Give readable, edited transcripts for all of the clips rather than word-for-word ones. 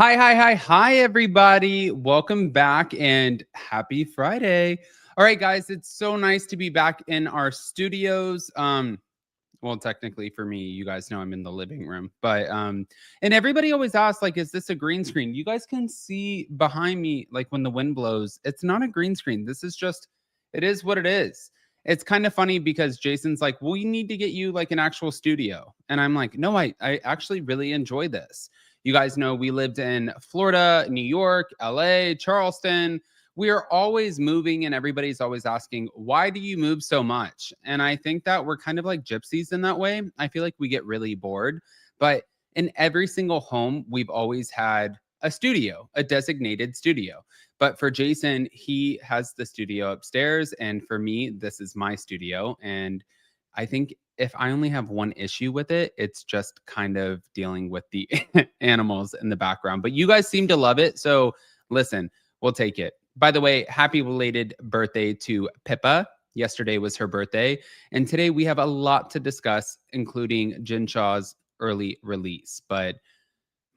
Hi, everybody. Welcome back and happy Friday. All right, guys, it's so nice to be back in our studios. Well, technically for me, you guys know I'm in the living room, but and everybody always asks, like, is this a green screen? You guys can see behind me, like when the wind blows, it's not a green screen. This is just, it is what it is. It's kind of funny because Jason's like, well, you need to get you like an actual studio. And I'm like, no, I actually really enjoy this. You guys know we lived in Florida, New York, LA, Charleston. We are always moving, and everybody's always asking, why do you move so much? And I think that we're kind of like gypsies in that way. I feel like we get really bored, but in every single home, we've always had a studio, a designated studio. But for Jason, he has the studio upstairs. And for me, this is my studio. And I think if I only have one issue with it, it's just kind of dealing with the animals in the background. But you guys seem to love it. So listen, we'll take it. By the way, happy belated birthday to Pippa. Yesterday was her birthday. And today we have a lot to discuss, including Jen Shah's early release. But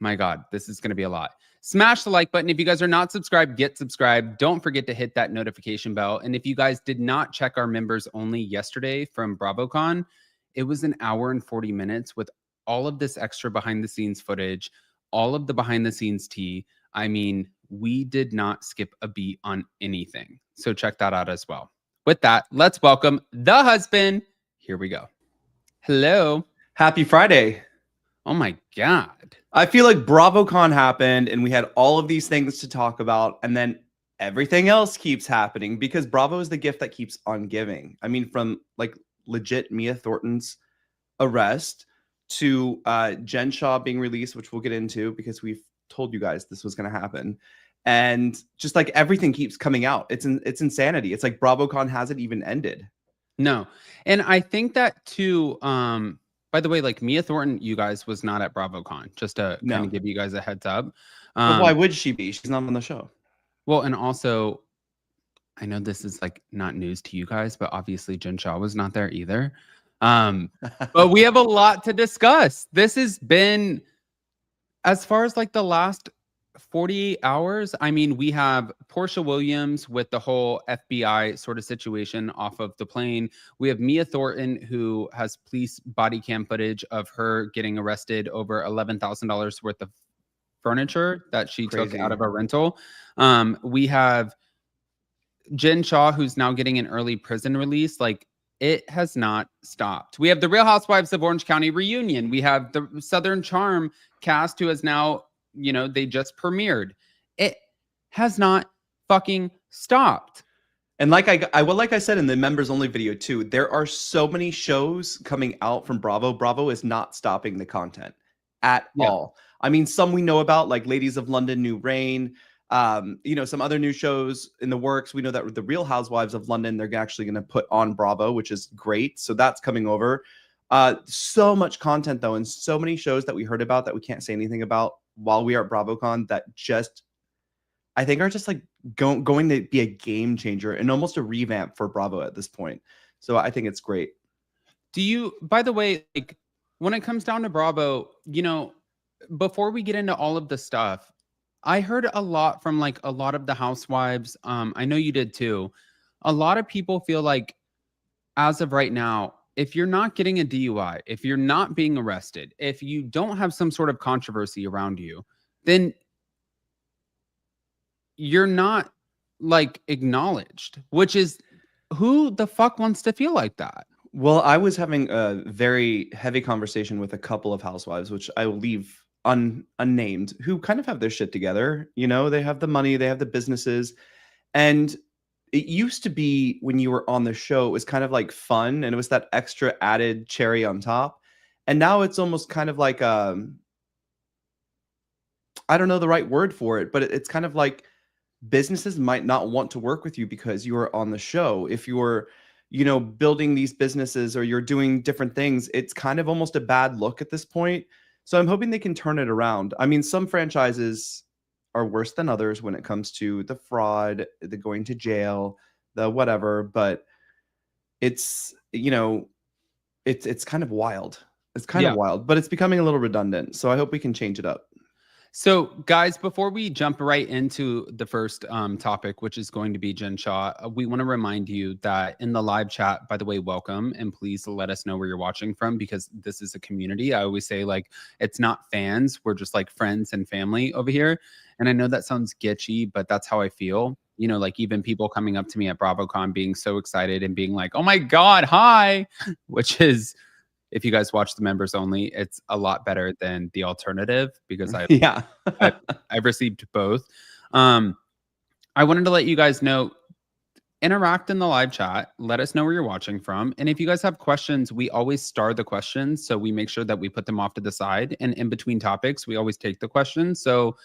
my God, this is going to be a lot. Smash the like button. If you guys are not subscribed, get subscribed. Don't forget to hit that notification bell. And if you guys did not check our members only yesterday from BravoCon, it was an hour and 40 minutes with all of this extra behind the scenes footage, all of the behind the scenes tea. I mean, we did not skip a beat on anything. So check that out as well. With that, let's welcome the husband. Here we go. Hello. Happy Friday. Oh my God. I feel like BravoCon happened and we had all of these things to talk about, and then everything else keeps happening because Bravo is the gift that keeps on giving. I mean, from like legit Mia Thornton's arrest to Jen Shah being released, which we'll get into because we've told you guys this was going to happen. And just like everything keeps coming out. It's insanity. It's like BravoCon hasn't even ended. No. And I think that too, by the way, like Mia Thornton, you guys, was not at BravoCon, just to kind of give you guys a heads up. But why would she be? She's not on the show. Well, and also, I know this is like not news to you guys, but obviously Jen Shah was not there either. But we have a lot to discuss. This has been, as far as like the last 48 hours, I mean, we have Portia Williams with the whole FBI sort of situation off of the plane. We have Mia Thornton, who has police body cam footage of her getting arrested over $11,000 worth of furniture that she took out of a rental. We have Jen Shah, who's now getting an early prison release. Like, it has not stopped. We have the Real Housewives of Orange County reunion. We have the Southern Charm cast, who has now, you know, they just premiered. It has not fucking stopped. And like I said in the members only video too, there are so many shows coming out from Bravo. Bravo is not stopping the content at all. I mean, some we know about, like Ladies of London, New Reign, you know, some other new shows in the works. We know that the Real Housewives of London, they're actually going to put on Bravo, which is great. So that's coming over. So much content though, and so many shows that we heard about that we can't say anything about while we are at BravoCon that just, I think, are just like going to be a game changer and almost a revamp for Bravo at this point. So I think it's great. Do you, by the way, like when it comes down to Bravo, you know, before we get into all of the stuff, I heard a lot from like a lot of the housewives. I know you did too. A lot of people feel like, as of right now, if you're not getting a DUI, if you're not being arrested, if you don't have some sort of controversy around you, then you're not like acknowledged, which is, who the fuck wants to feel like that? Well, I was having a very heavy conversation with a couple of housewives, which I will leave unnamed, who kind of have their shit together. You know, they have the money, they have the businesses. And it used to be, when you were on the show, it was kind of like fun, and it was that extra added cherry on top. And now it's almost kind of like, I don't know the right word for it, but it's kind of like businesses might not want to work with you because you are on the show. If you're, you know, building these businesses or you're doing different things, it's kind of almost a bad look at this point. So I'm hoping they can turn it around. I mean, some franchises are worse than others when it comes to the fraud, the going to jail, the whatever, but it's, you know, it's kind of wild. It's kind of wild, but it's becoming a little redundant. So I hope we can change it up. So, guys, before we jump right into the first topic, which is going to be Jen Shah, we want to remind you that in the live chat, by the way, welcome, and please let us know where you're watching from, because this is a community. I always say, like, it's not fans, we're just like friends and family over here. And I know that sounds sketchy, but that's how I feel. You know, like even people coming up to me at BravoCon being so excited and being like, "Oh my God, hi," which is, if you guys watch the members only, it's a lot better than the alternative, because Yeah. I've received both. I wanted to let you guys know, interact in the live chat. Let us know where you're watching from. And if you guys have questions, we always star the questions. So we make sure that we put them off to the side. And in between topics, we always take the questions. So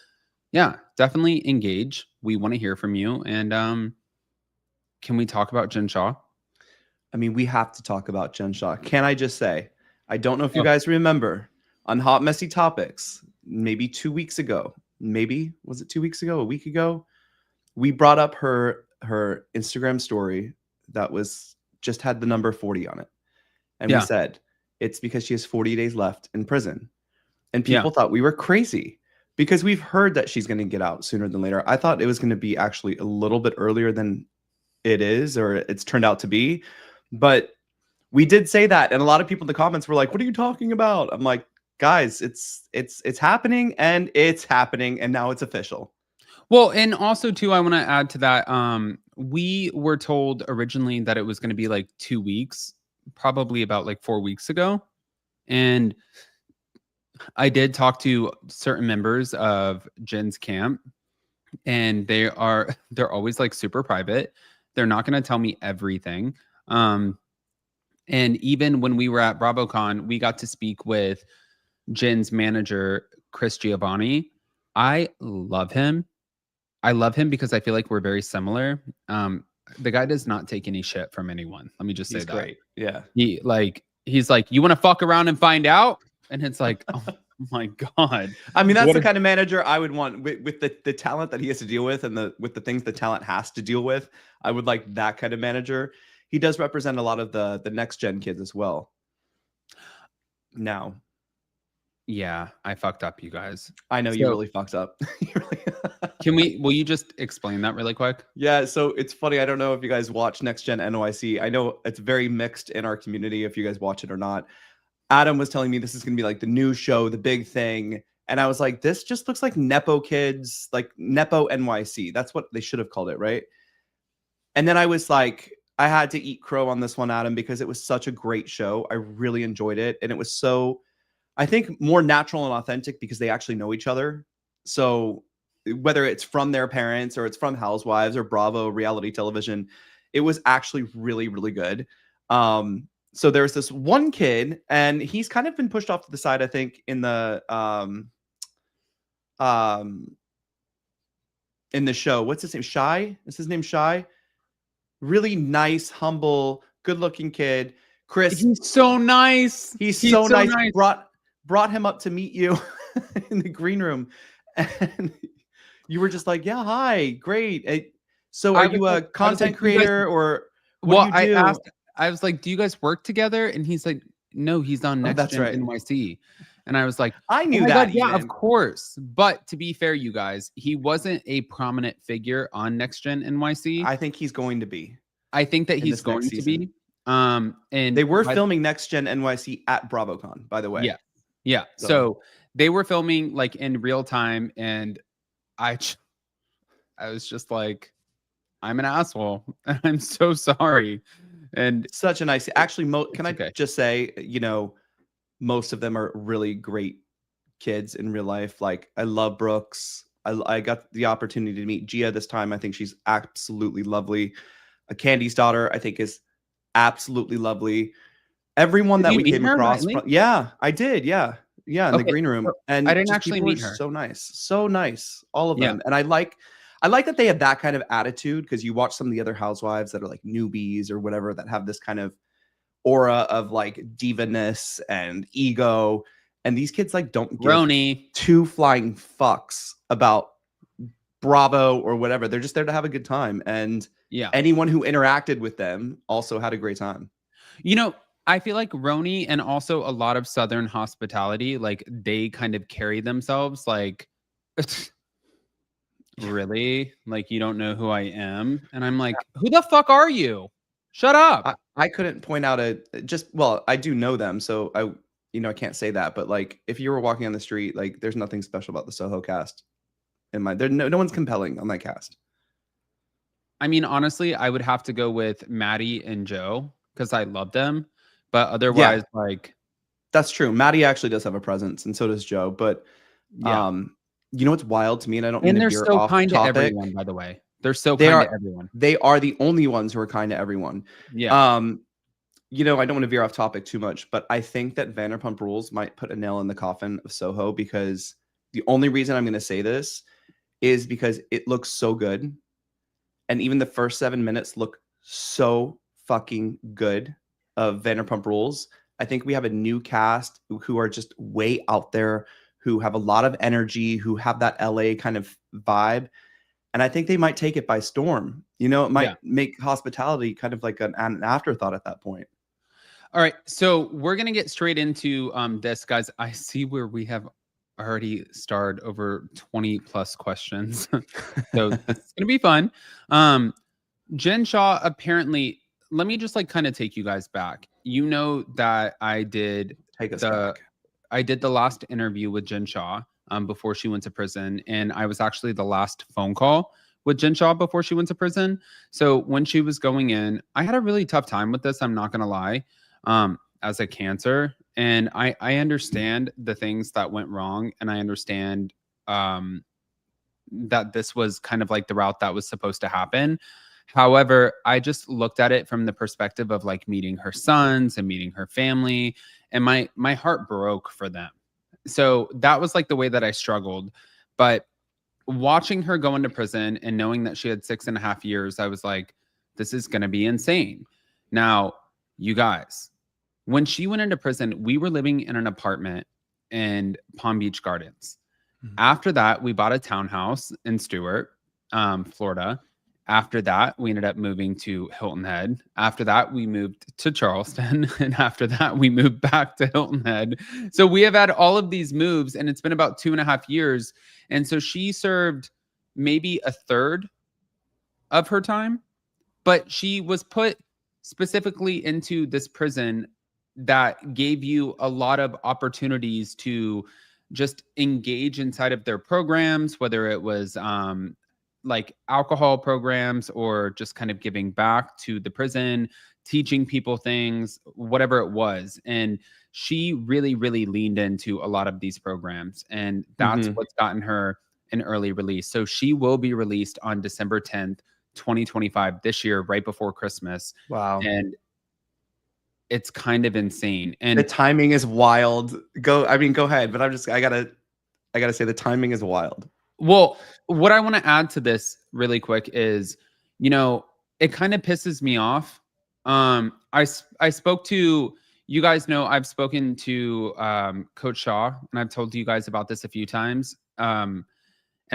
yeah, definitely engage. We want to hear from you. And can we talk about Jen Shah? I mean, we have to talk about Jen Shah. Can I just say, I don't know if you guys remember on Hot Messy Topics, maybe 2 weeks ago, maybe, was it 2 weeks ago, a week ago? We brought up her Instagram story that was just had the number 40 on it. And we said, it's because she has 40 days left in prison. And people thought we were crazy because we've heard that she's going to get out sooner than later. I thought it was going to be actually a little bit earlier than it is, or it's turned out to be. But we did say that, and a lot of people in the comments were like, "What are you talking about?" I'm like, "Guys, it's happening, and it's happening, and now it's official." Well, and also too, I want to add to that. We were told originally that it was going to be like 2 weeks, probably about like 4 weeks ago, and I did talk to certain members of Jen's camp, and they're always like super private. They're not going to tell me everything. And even when we were at BravoCon, we got to speak with Jen's manager, Chris Giovanni. I love him. I love him because I feel like we're very similar. The guy does not take any shit from anyone. Let me just say that. Great. Yeah. He's like, "You want to fuck around and find out?" And it's like, oh my God. I mean, that's the kind of manager I would want with the talent that he has to deal with, and with the things the talent has to deal with. I would like that kind of manager. He does represent a lot of the next gen kids as well. Now. Yeah, I fucked up, you guys. I know, you really fucked up. Will you just explain that really quick? Yeah, so it's funny. I don't know if you guys watch Next Gen NYC. I know it's very mixed in our community if you guys watch it or not. Adam was telling me this is going to be like the new show, the big thing. And I was like, this just looks like Nepo kids, like Nepo NYC. That's what they should have called it, right? And then I was like, I had to eat crow on this one, Adam, because it was such a great show. I really enjoyed it. And it was so, I think, more natural and authentic because they actually know each other. So whether it's from their parents or it's from Housewives or Bravo reality television, it was actually really, really good. So there's this one kid, and he's kind of been pushed off to the side, I think, in the show. What's his name? Shah? Is his name Shah? Really nice, humble, good-looking kid. Chris, he's so nice. He's so nice. Brought him up to meet you in the green room, and you were just like, "Yeah, hi, great." So, are you a content creator or what do you do? I was like, "Do you guys work together?" And he's like, "No, he's on Next Gen NYC." And I was like, I knew that. Yeah, of course. But to be fair, you guys, he wasn't a prominent figure on Next Gen NYC. I think he's going to be. I think that he's going to be. And they were filming Next Gen NYC at BravoCon, by the way. Yeah. Yeah. So they were filming like in real time. And I was just like, I'm an asshole. I'm so sorry. And such a nice, actually, can I just say, most of them are really great kids in real life. Like, I love Brooks. I got the opportunity to meet Gia this time. I think she's absolutely lovely. Candy's daughter, I think, is absolutely lovely. Everyone that we came across. Yeah, I did. Yeah. In the green room. And I didn't actually meet her. So nice. All of them. And I like that they have that kind of attitude, because you watch some of the other housewives that are like newbies or whatever that have this kind of aura of like diva-ness and ego, and these kids like don't give two flying fucks about Bravo or whatever. They're just there to have a good time, and anyone who interacted with them also had a great time. I feel like Roni and also a lot of Southern hospitality, like they kind of carry themselves like Really? Like, you don't know who I am? And I'm like, who the fuck are you? Shut up. I couldn't point out well, I do know them, so I can't say that, but like if you were walking on the street, like there's nothing special about the Soho cast in my no one's compelling on that cast. I mean, honestly, I would have to go with Maddie and Joe because I love them. But otherwise, like, that's true. Maddie actually does have a presence, and so does Joe. But yeah. you know what's wild to me, and I don't mean And to they're veer so off kind to topic. everyone, by the way. They're so kind to everyone. They are the only ones who are kind to everyone. Yeah. I don't want to veer off topic too much, but I think that Vanderpump Rules might put a nail in the coffin of Soho, because the only reason I'm going to say this is because it looks so good. And even the first 7 minutes look so fucking good of Vanderpump Rules. I think we have a new cast who are just way out there, who have a lot of energy, who have that LA kind of vibe. And I think they might take it by storm. It might make hospitality kind of like an afterthought at that point. All right. So we're going to get straight into this, guys. I see where we have already starred over 20 plus questions. So it's going to be fun. Jen Shah, apparently, let me just like kind of take you guys back. You know that I did the last interview with Jen Shah before she went to prison. And I was actually the last phone call with Jen Shah before she went to prison. So when she was going in, I had a really tough time with this. I'm not going to lie, as a cancer. And I understand the things that went wrong. And I understand that this was kind of like the route that was supposed to happen. However, I just looked at it from the perspective of like meeting her sons and meeting her family, and my heart broke for them. So that was like the way that I struggled. But watching her go into prison and knowing that she had 6.5 years, I was like, this is going to be insane. Now, you guys, when she went into prison, we were living in an apartment in Palm Beach Gardens. Mm-hmm. After that, we bought a townhouse in Stewart, Florida. After that, we ended up moving to Hilton Head. After that, we moved to Charleston. And after that, we moved back to Hilton Head. So we have had all of these moves, and it's been about 2.5 years. And so she served maybe a third of her time, but she was put specifically into this prison that gave you a lot of opportunities to just engage inside of their programs, whether it was like alcohol programs or just kind of giving back to the prison, teaching people things, whatever it was. And she really, really leaned into a lot of these programs. And that's what's gotten her an early release. So she will be released on December 10th, 2025, this year, right before Christmas. Wow. And it's kind of insane. And the timing is wild. Go ahead. But I gotta say the timing is wild. Well, what I want to add to this really quick is, it kind of pisses me off. I spoke to, you guys know, I've spoken to Coach Shah, and I've told you guys about this a few times. And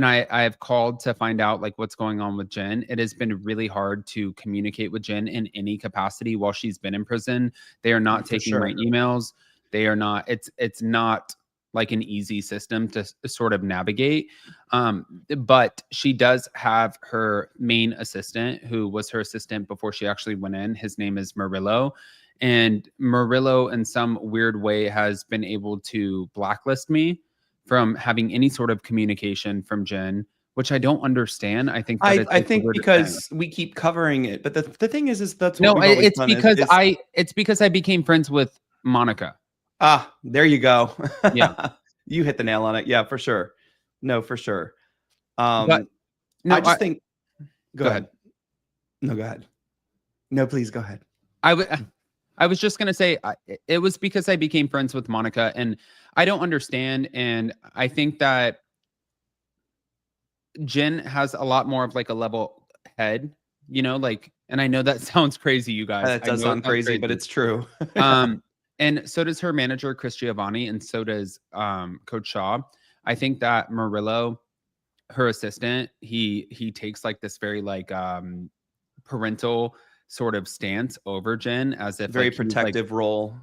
I have called to find out like what's going on with Jen. It has been really hard to communicate with Jen in any capacity while she's been in prison. They are not taking my emails. They are not, it's not like an easy system to sort of navigate. But she does have her main assistant, who was her assistant before she actually went in. His name is Murillo. And Murillo, in some weird way, has been able to blacklist me from having any sort of communication from Jen, which I don't understand. I think that I think because we keep covering it. But the thing is that's what it's because I became friends with Monica. Ah, there you go. Yeah. You hit the nail on it. Yeah, for sure. No, for sure. But no, I just think go ahead. No, go ahead. No, please go ahead. I was just going to say it was because I became friends with Monica, and I don't understand. And I think that Jen has a lot more of like a level head, like, and I know that sounds crazy, you guys. That does sound crazy, but it's true. And so does her manager, Chris Giovanni, and so does Coach Shah. I think that Murillo, her assistant, he takes like this very like parental sort of stance over Jen, as if very like, protective role.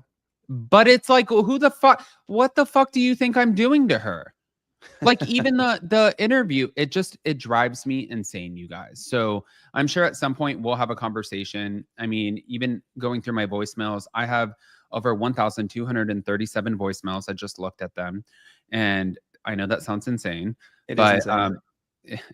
But it's like, what the fuck do you think I'm doing to her? Like even the interview, it drives me insane, you guys. So I'm sure at some point we'll have a conversation. I mean, even going through my voicemails, I have over 1,237 voicemails. I just looked at them, and I know that sounds insane, It is but insane.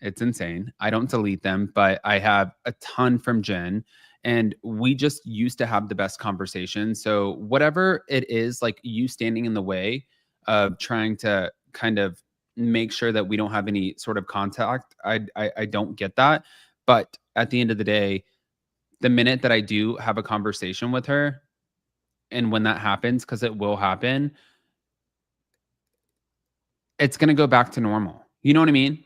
it's insane. I don't delete them, but I have a ton from Jen, and we just used to have the best conversation. So whatever it is, like you standing in the way of trying to kind of make sure that we don't have any sort of contact. I don't get that. But at the end of the day, the minute that I do have a conversation with her, and when that happens, because it will happen, it's gonna go back to normal. You know what I mean?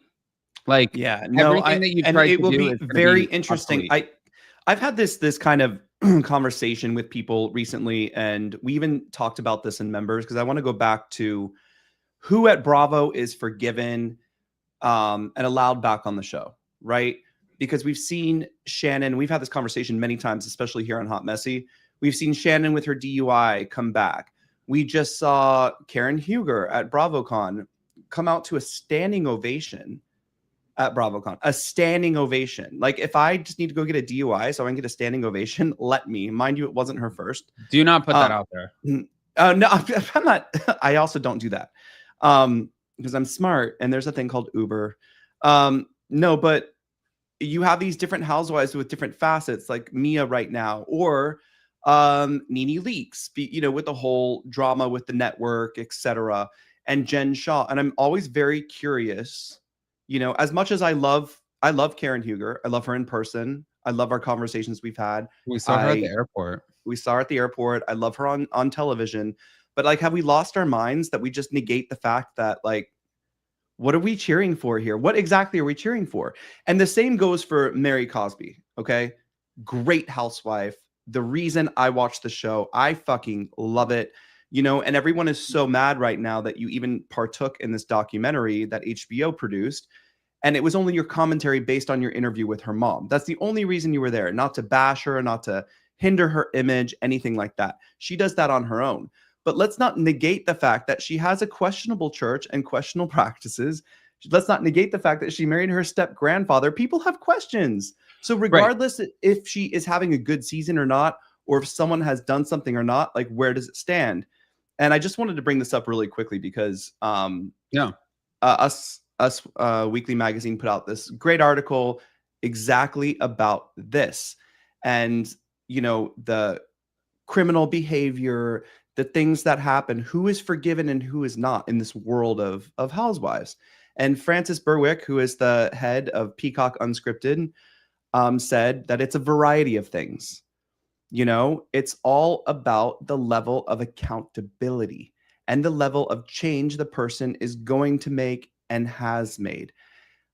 Like Yeah, no, everything that you've and tried it to will do be is gonna very be interesting. obsolete. I've had this kind of conversation with people recently, and we even talked about this in members because I want to go back to who at Bravo is forgiven and allowed back on the show, right? Because we've seen Shannon, we've had this conversation many times, especially here on Hot Messy. We've seen Shannon with her DUI come back. We just saw Karen Huger at BravoCon come out to a standing ovation at BravoCon, a standing ovation. Like if I just need to go get a DUI so I can get a standing ovation, let me. Mind you, it wasn't her first. Do not put that out there. No, I'm not. I also don't do that because I'm smart and there's a thing called Uber. No, but you have these different housewives with different facets, like Mia right now, or Nene Leakes, with the whole drama with the network, etc., and Jen Shah. And I'm always very curious. As much as I love Karen Huger, I love her in person. I love our conversations we've had. We saw her at the airport. We saw her at the airport. I love her on television. But like, have we lost our minds that we just negate the fact that like, what are we cheering for here? What exactly are we cheering for? And the same goes for Mary Cosby. Okay. Great housewife. The reason I watch the show, I fucking love it. And everyone is so mad right now that you even partook in this documentary that HBO produced. And it was only your commentary based on your interview with her mom. That's the only reason you were there, not to bash her, not to hinder her image, anything like that. She does that on her own. But let's not negate the fact that she has a questionable church and questionable practices. Let's not negate the fact that she married her step grandfather. People have questions. So regardless if she is having a good season or not, or if someone has done something or not, like where does it stand? And I just wanted to bring this up really quickly because Us Weekly Magazine put out this great article exactly about this. And, the criminal behavior, the things that happen, who is forgiven and who is not in this world of housewives. And Frances Berwick, who is the head of Peacock Unscripted, said that it's a variety of things. It's all about the level of accountability and the level of change the person is going to make and has made.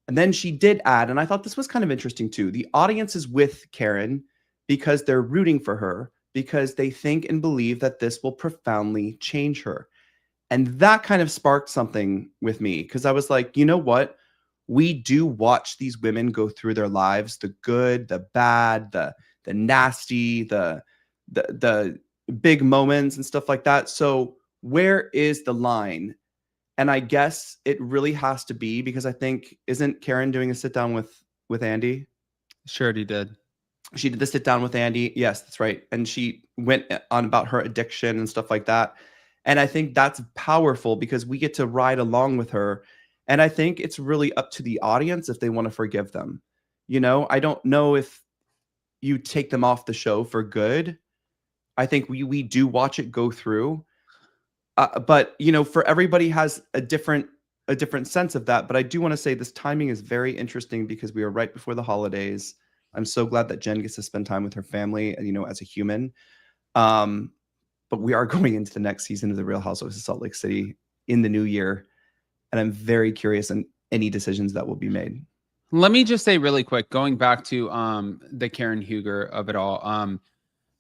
And then she did add, and I thought this was kind of interesting too, the audience is with Karen because they're rooting for her, because they think and believe that this will profoundly change her. And that kind of sparked something with me because I was like, you know what? We do watch these women go through their lives, the good, the bad, the nasty, the big moments and stuff like that. So where is the line? And I guess it really has to be because I think, isn't Karen doing a sit down with Andy? Sure, he did. She did the sit down with Andy. Yes, that's right. And she went on about her addiction and stuff like that. And I think that's powerful because we get to ride along with her. And I think it's really up to the audience if they want to forgive them. I don't know if you take them off the show for good. I think we do watch it go through. But for everybody has a different sense of that. But I do want to say this timing is very interesting because we are right before the holidays. I'm so glad that Jen gets to spend time with her family, as a human. But we are going into the next season of The Real Housewives of Salt Lake City in the new year. And I'm very curious on any decisions that will be made. Let me just say really quick, going back to the Karen Huger of it all.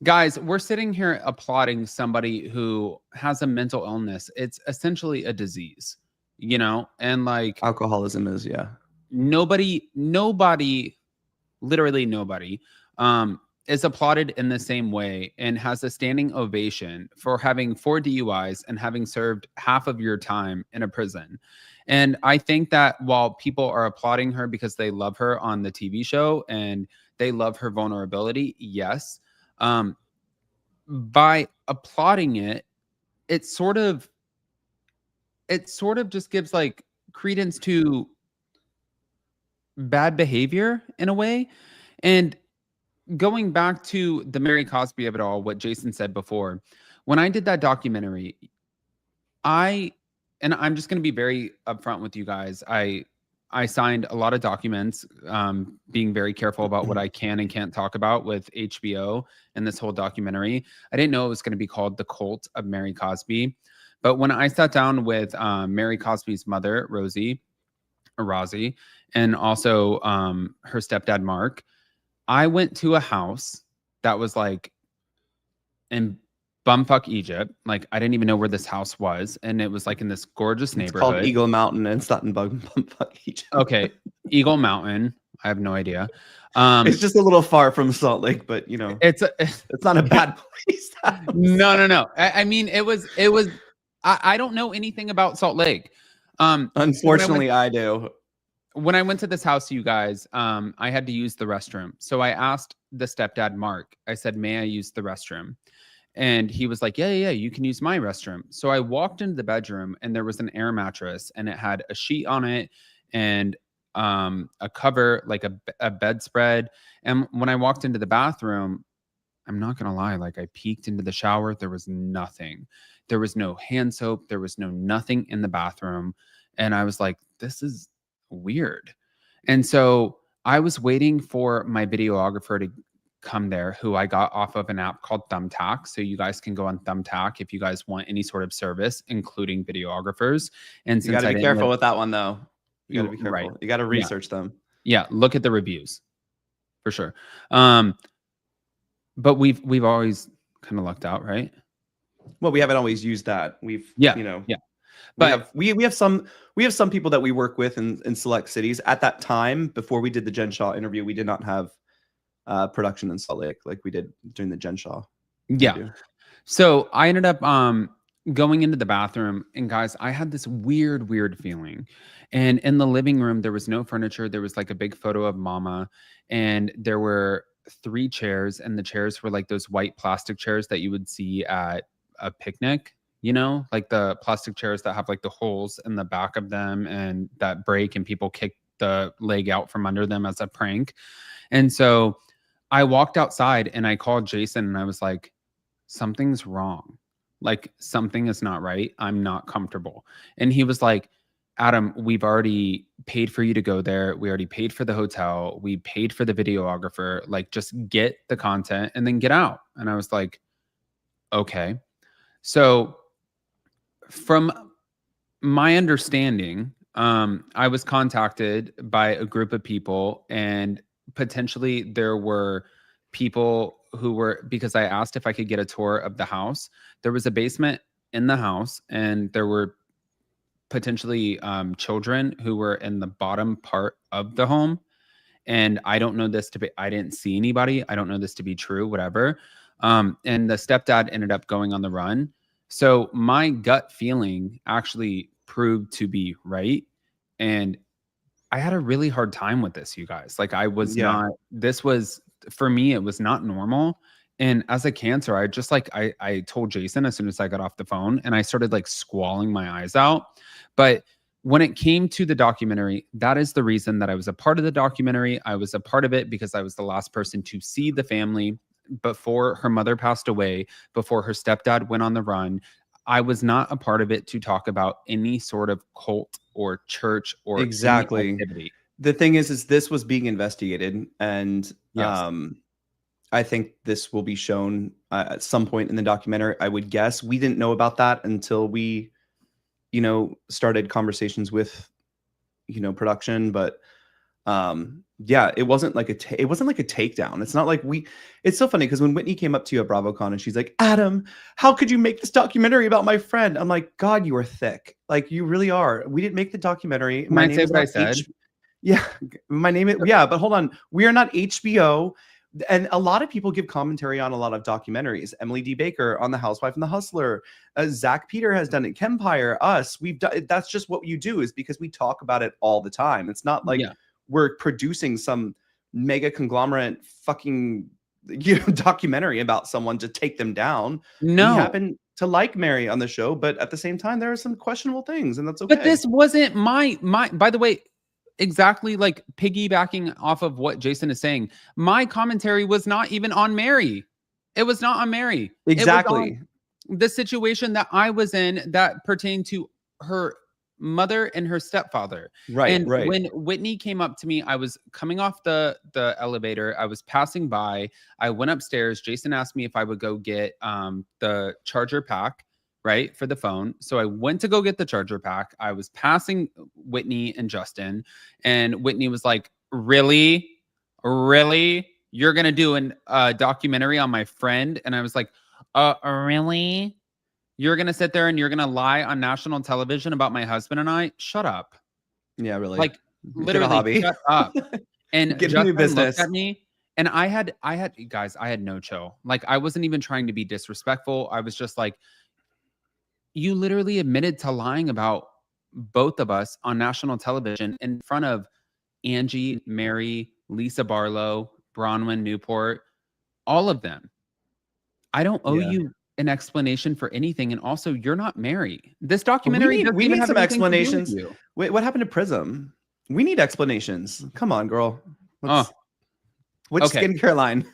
Guys, we're sitting here applauding somebody who has a mental illness. It's essentially a disease, and like alcoholism is, nobody, literally nobody, is applauded in the same way and has a standing ovation for having 4 DUIs and having served half of your time in a prison. And I think that while people are applauding her because they love her on the TV show and they love her vulnerability, yes, by applauding it, it sort of just gives like credence to bad behavior in a way. And going back to the Mary Cosby of it all, what Jason said before, when I did that documentary, and I'm just going to be very upfront with you guys. I signed a lot of documents, being very careful about what I can and can't talk about with HBO and this whole documentary. I didn't know it was going to be called The Cult of Mary Cosby. But when I sat down with Mary Cosby's mother, Rosie, and also her stepdad, Mark, I went to a house that was like in bumfuck Egypt. Like, I didn't even know where this house was. And it was like in this gorgeous neighborhood. It's called Eagle Mountain, and it's not in bumfuck Egypt. Okay. Eagle Mountain. I have no idea. It's just a little far from Salt Lake, but you know, it's not a bad place. No. I mean, it was, I don't know anything about Salt Lake. Unfortunately, I do. When I went to this house, you guys, I had to use the restroom. So I asked the stepdad, Mark, I said, may I use the restroom? And he was like, yeah, you can use my restroom. So I walked into the bedroom and there was an air mattress and it had a sheet on it and a cover, like a bedspread. And when I walked into the bathroom, I'm not going to lie, like I peeked into the shower. There was nothing. There was no hand soap. There was no nothing in the bathroom. And I was like, this is weird. And so I was waiting for my videographer to come there, who I got off of an app called Thumbtack. So you guys can go on Thumbtack if you guys want any sort of service, including videographers. And you got to be careful with that one, though. You got to be careful. Right. You got to research them. Yeah, look at the reviews for sure. But we've always kind of lucked out, right? Well, we haven't always used that. We've But we have some people that we work with in select cities. At that time, before we did the Jen Shah interview, we did not have production in Salt Lake like we did during the Jen Shah interview. So I ended up going into the bathroom, and guys, I had this weird feeling. And in the living room, there was no furniture. There was like a big photo of Mama, and there were 3 chairs, and the chairs were like those white plastic chairs that you would see at a picnic. You know, like the plastic chairs that have like the holes in the back of them and that break and people kick the leg out from under them as a prank. And so I walked outside and I called Jason and I was like, something's wrong. Like something is not right. I'm not comfortable. And he was like, Adam, we've already paid for you to go there. We already paid for the hotel. We paid for the videographer. Like, just get the content and then get out. And I was like, okay. So from my understanding, I was contacted by a group of people, and potentially there were people who were, because I asked if I could get a tour of the house. There was a basement in the house, and there were potentially children who were in the bottom part of the home. And I don't know this to be, I didn't see anybody. I don't know this to be true, whatever. And the stepdad ended up going on the run. So my gut feeling actually proved to be right. And I had a really hard time with this, you guys. Like, I was not, this was, for me, it was not normal. And as a Cancer, I just like, I told Jason as soon as I got off the phone, and I started like squalling my eyes out. But when it came to the documentary, that is the reason that I was a part of the documentary. I was a part of it because I was the last person to see the family before her mother passed away, before her stepdad went on the run. I was not a part of it to talk about any sort of cult or church or exactly activity. The thing is this was being investigated, and yes. I think this will be shown at some point in the documentary. I would guess we didn't know about that until we, started conversations with, production. But yeah, it wasn't like a takedown. It's not like it's so funny because when Whitney came up to you at BravoCon and she's like, Adam, how could you make this documentary about my friend? I'm like, God, you are thick. Like, you really are. We didn't make the documentary. My name is what I said. Yeah, my name is, yeah, but hold on. We are not HBO. And a lot of people give commentary on a lot of documentaries. Emily D. Baker on The Housewife and the Hustler. Zach Peter has done it. Kempire, us. We've done. That's just what you do, is because we talk about it all the time. It's not like we're producing some mega conglomerate fucking documentary about someone to take them down. No. We happen to like Mary on the show, but at the same time, there are some questionable things, and that's okay. But this wasn't my. By the way, exactly, like piggybacking off of what Jason is saying, my commentary was not even on Mary. It was not on Mary. Exactly. The situation that I was in that pertained to her mother and her stepfather. Right. And when Whitney came up to me, I was coming off the elevator. I was passing by. I went upstairs. Jason asked me if I would go get the charger pack, right, for the phone. So I went to go get the charger pack. I was passing Whitney and Justin, and Whitney was like, really? You're going to do a documentary on my friend? And I was like, really? You're going to sit there and you're going to lie on national television about my husband and I? Shut up. Yeah, really. Like, literally, shut up. And get a new business. Looked at me, and I had guys, I had no chill. Like, I wasn't even trying to be disrespectful. I was just like, you literally admitted to lying about both of us on national television in front of Angie, Mary, Lisa Barlow, Bronwyn Newport, all of them. I don't owe you an explanation for anything. And also, you're not Mary. This documentary we need some explanations. Wait, what happened to Prism? We need explanations. Come on, girl. Which skincare line?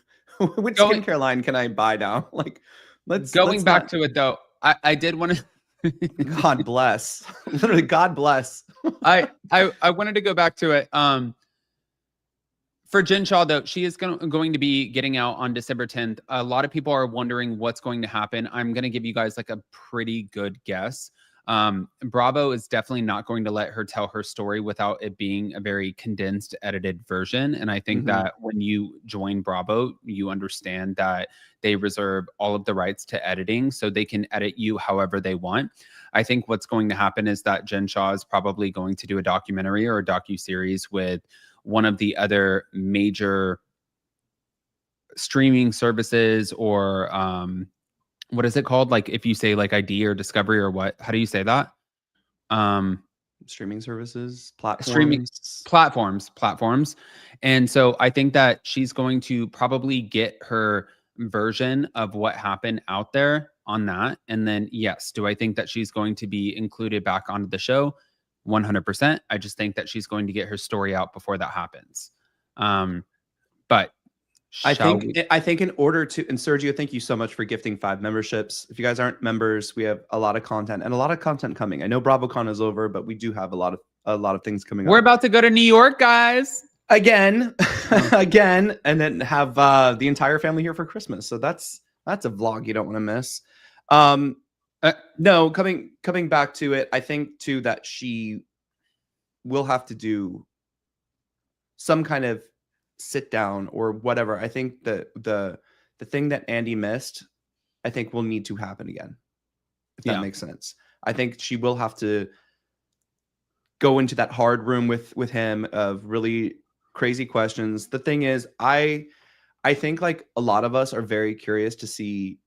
Which skincare line can I buy now? Like, let's back to it though. I did want to. God bless. Literally, God bless. I wanted to go back to it. For Jen Shah, though, she is going to be getting out on December 10th. A lot of people are wondering what's going to happen. I'm going to give you guys like a pretty good guess. Bravo is definitely not going to let her tell her story without it being a very condensed, edited version. And I think that when you join Bravo, you understand that they reserve all of the rights to editing, so they can edit you however they want. I think what's going to happen is that Jen Shah is probably going to do a documentary or a docuseries with one of the other major streaming services, or what is it called? Like, if you say like ID or Discovery or what? How do you say that? Streaming services, platforms. Platforms. And so I think that she's going to probably get her version of what happened out there on that. And then, yes, do I think that she's going to be included back onto the show? 100%. I just think that she's going to get her story out before that happens. But I think in order to, and Sergio, thank you so much for gifting 5 memberships. If you guys aren't members, we have a lot of content coming. I know BravoCon is over, but we do have a lot of things coming up. We're about to go to New York, guys. Again, and then have the entire family here for Christmas. So that's a vlog you don't want to miss. No, coming back to it, I think too that she will have to do some kind of sit down or whatever. I think the thing that Andy missed, I think will need to happen again. If that makes sense. I think she will have to go into that hard room with him of really crazy questions. The thing is, I think like a lot of us are very curious to see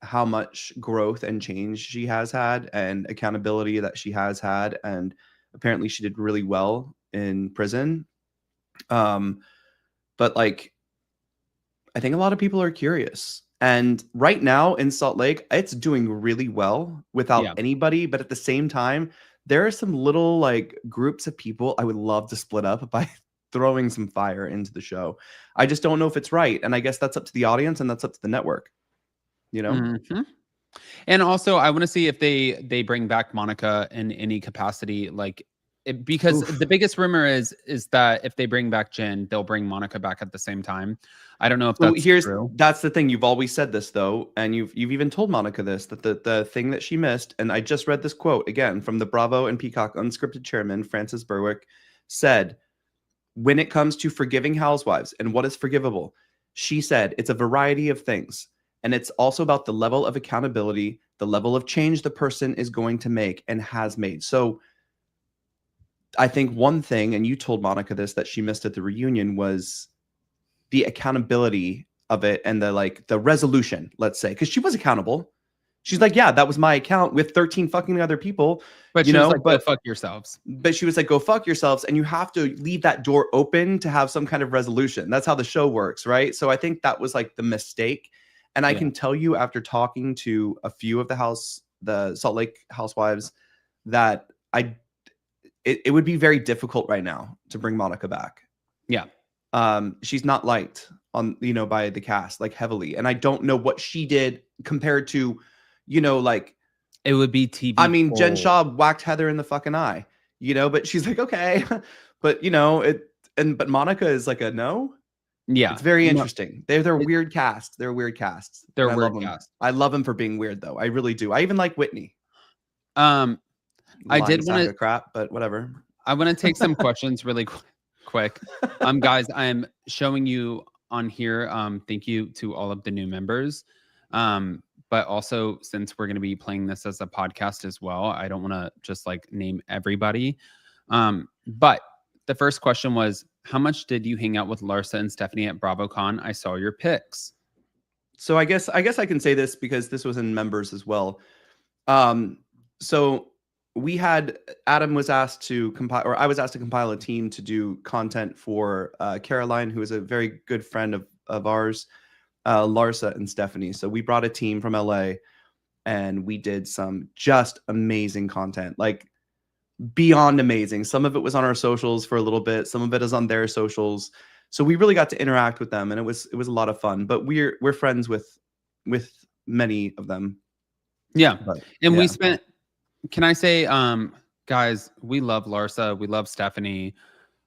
how much growth and change she has had and accountability that she has had. And apparently she did really well in prison. But like, I think a lot of people are curious. And right now in Salt Lake, it's doing really well without anybody. But at the same time, there are some little like groups of people I would love to split up by throwing some fire into the show. I just don't know if it's right. And I guess that's up to the audience and that's up to the network. You know? And also, I want to see if they bring back Monica in any capacity, like because the biggest rumor is that if they bring back Jen, they'll bring Monica back at the same time. I don't know if that's true. That's the thing. You've always said this though, and you've even told Monica this, that the thing that she missed, and I just read this quote again from the Bravo and Peacock unscripted chairman Francis Berwick, said, when it comes to forgiving housewives and what is forgivable, she said it's a variety of things. And it's also about the level of accountability, the level of change the person is going to make and has made. So I think one thing, and you told Monica this, that she missed at the reunion was the accountability of it and the resolution, let's say, because she was accountable. She's like, yeah, that was my account with 13 fucking other people. But she was like, go fuck yourselves. But she was like, go fuck yourselves. And you have to leave that door open to have some kind of resolution. That's how the show works, right? So I think that was like the mistake. And I can tell you, after talking to a few of the Salt Lake Housewives, that it would be very difficult right now to bring Monica back. Yeah. She's not liked on, by the cast, like, heavily. And I don't know what she did compared to, like, it would be TV. I mean, Jen Shah whacked Heather in the fucking eye, but she's like, okay. But but Monica is like a no. Yeah. It's very interesting. They're a weird cast. They're weird casts. They're a weird cast. I love them for being weird, though. I really do. I even like Whitney. I did want to crap, but whatever. I want to take some questions really quick. Guys, I'm showing you on here. Thank you to all of the new members. But also, since we're going to be playing this as a podcast as well, I don't want to just like name everybody. But the first question was, how much did you hang out with Larsa and Stephanie at BravoCon? I saw your pics. So I guess I can say this because this was in members as well. So we had, Adam was asked to compile, or I was asked to compile a team to do content for Caroline, who is a very good friend of ours, Larsa and Stephanie. So we brought a team from LA and we did some just amazing content, like beyond amazing. Some of it was on our socials for a little bit. Some of it is on their socials. So we really got to interact with them, and it was a lot of fun. But we're friends with many of them. Yeah. And we spent, can I say, guys, we love Larsa, we love Stephanie,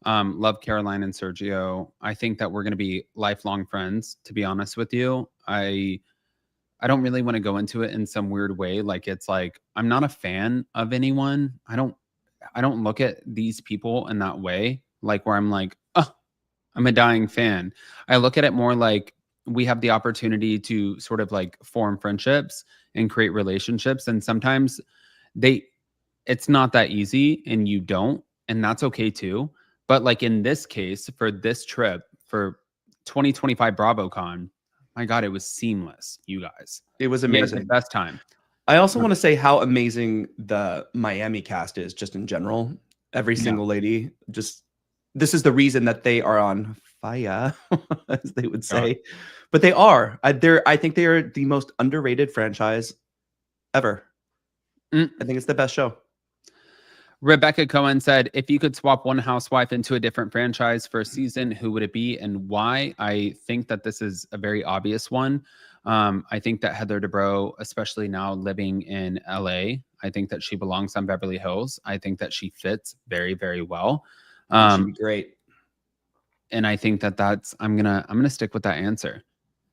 love Caroline and Sergio. I think that we're going to be lifelong friends, to be honest with you. I don't really want to go into it in some weird way. Like, it's like, I'm not a fan of anyone. I don't look at these people in that way, like where I'm like, oh, I'm a dying fan. I look at it more like we have the opportunity to sort of like form friendships and create relationships. And sometimes it's not that easy, and you don't, and that's okay too. But like in this case, for this trip, for 2025 BravoCon, my God, it was seamless, you guys. It was amazing. The best time. I also want to say how amazing the Miami cast is, just in general. Every single lady, this is the reason that they are on fire, as they would say. But they are. I think they are the most underrated franchise ever. I think it's the best show. Rebecca Cohen said, if you could swap one housewife into a different franchise for a season, who would it be and why? I think that this is a very obvious one. I think that Heather Dubrow, especially now living in LA, I think that she belongs on Beverly Hills. I think that she fits very, very well. She'd be great. And I think that I'm gonna stick with that answer.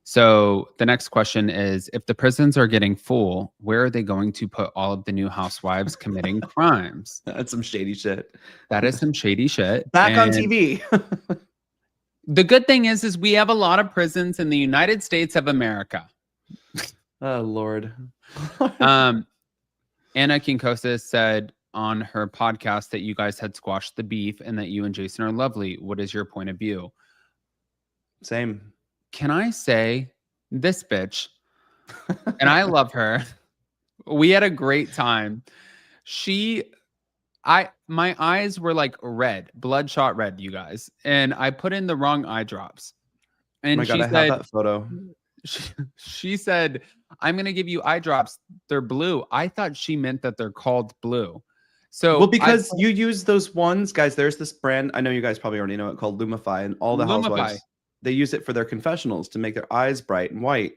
So the next question is, if the prisons are getting full, where are they going to put all of the new housewives committing crimes? That's some shady shit. That is some shady shit. Back on TV. The good thing is we have a lot of prisons in the United States of America. Oh, Lord. Anna Kinkosis said on her podcast that you guys had squashed the beef and that you and Jason are lovely. What is your point of view? Same. Can I say, this bitch, and I love her. We had a great time. My eyes were like red, bloodshot red, you guys. And I put in the wrong eye drops. And I have that photo. She said, I'm going to give you eye drops. They're blue. I thought she meant that they're called blue. So, well, because you use those ones, guys, there's this brand, I know you guys probably already know it, called Lumify, and all the housewives, they use it for their confessionals to make their eyes bright and white.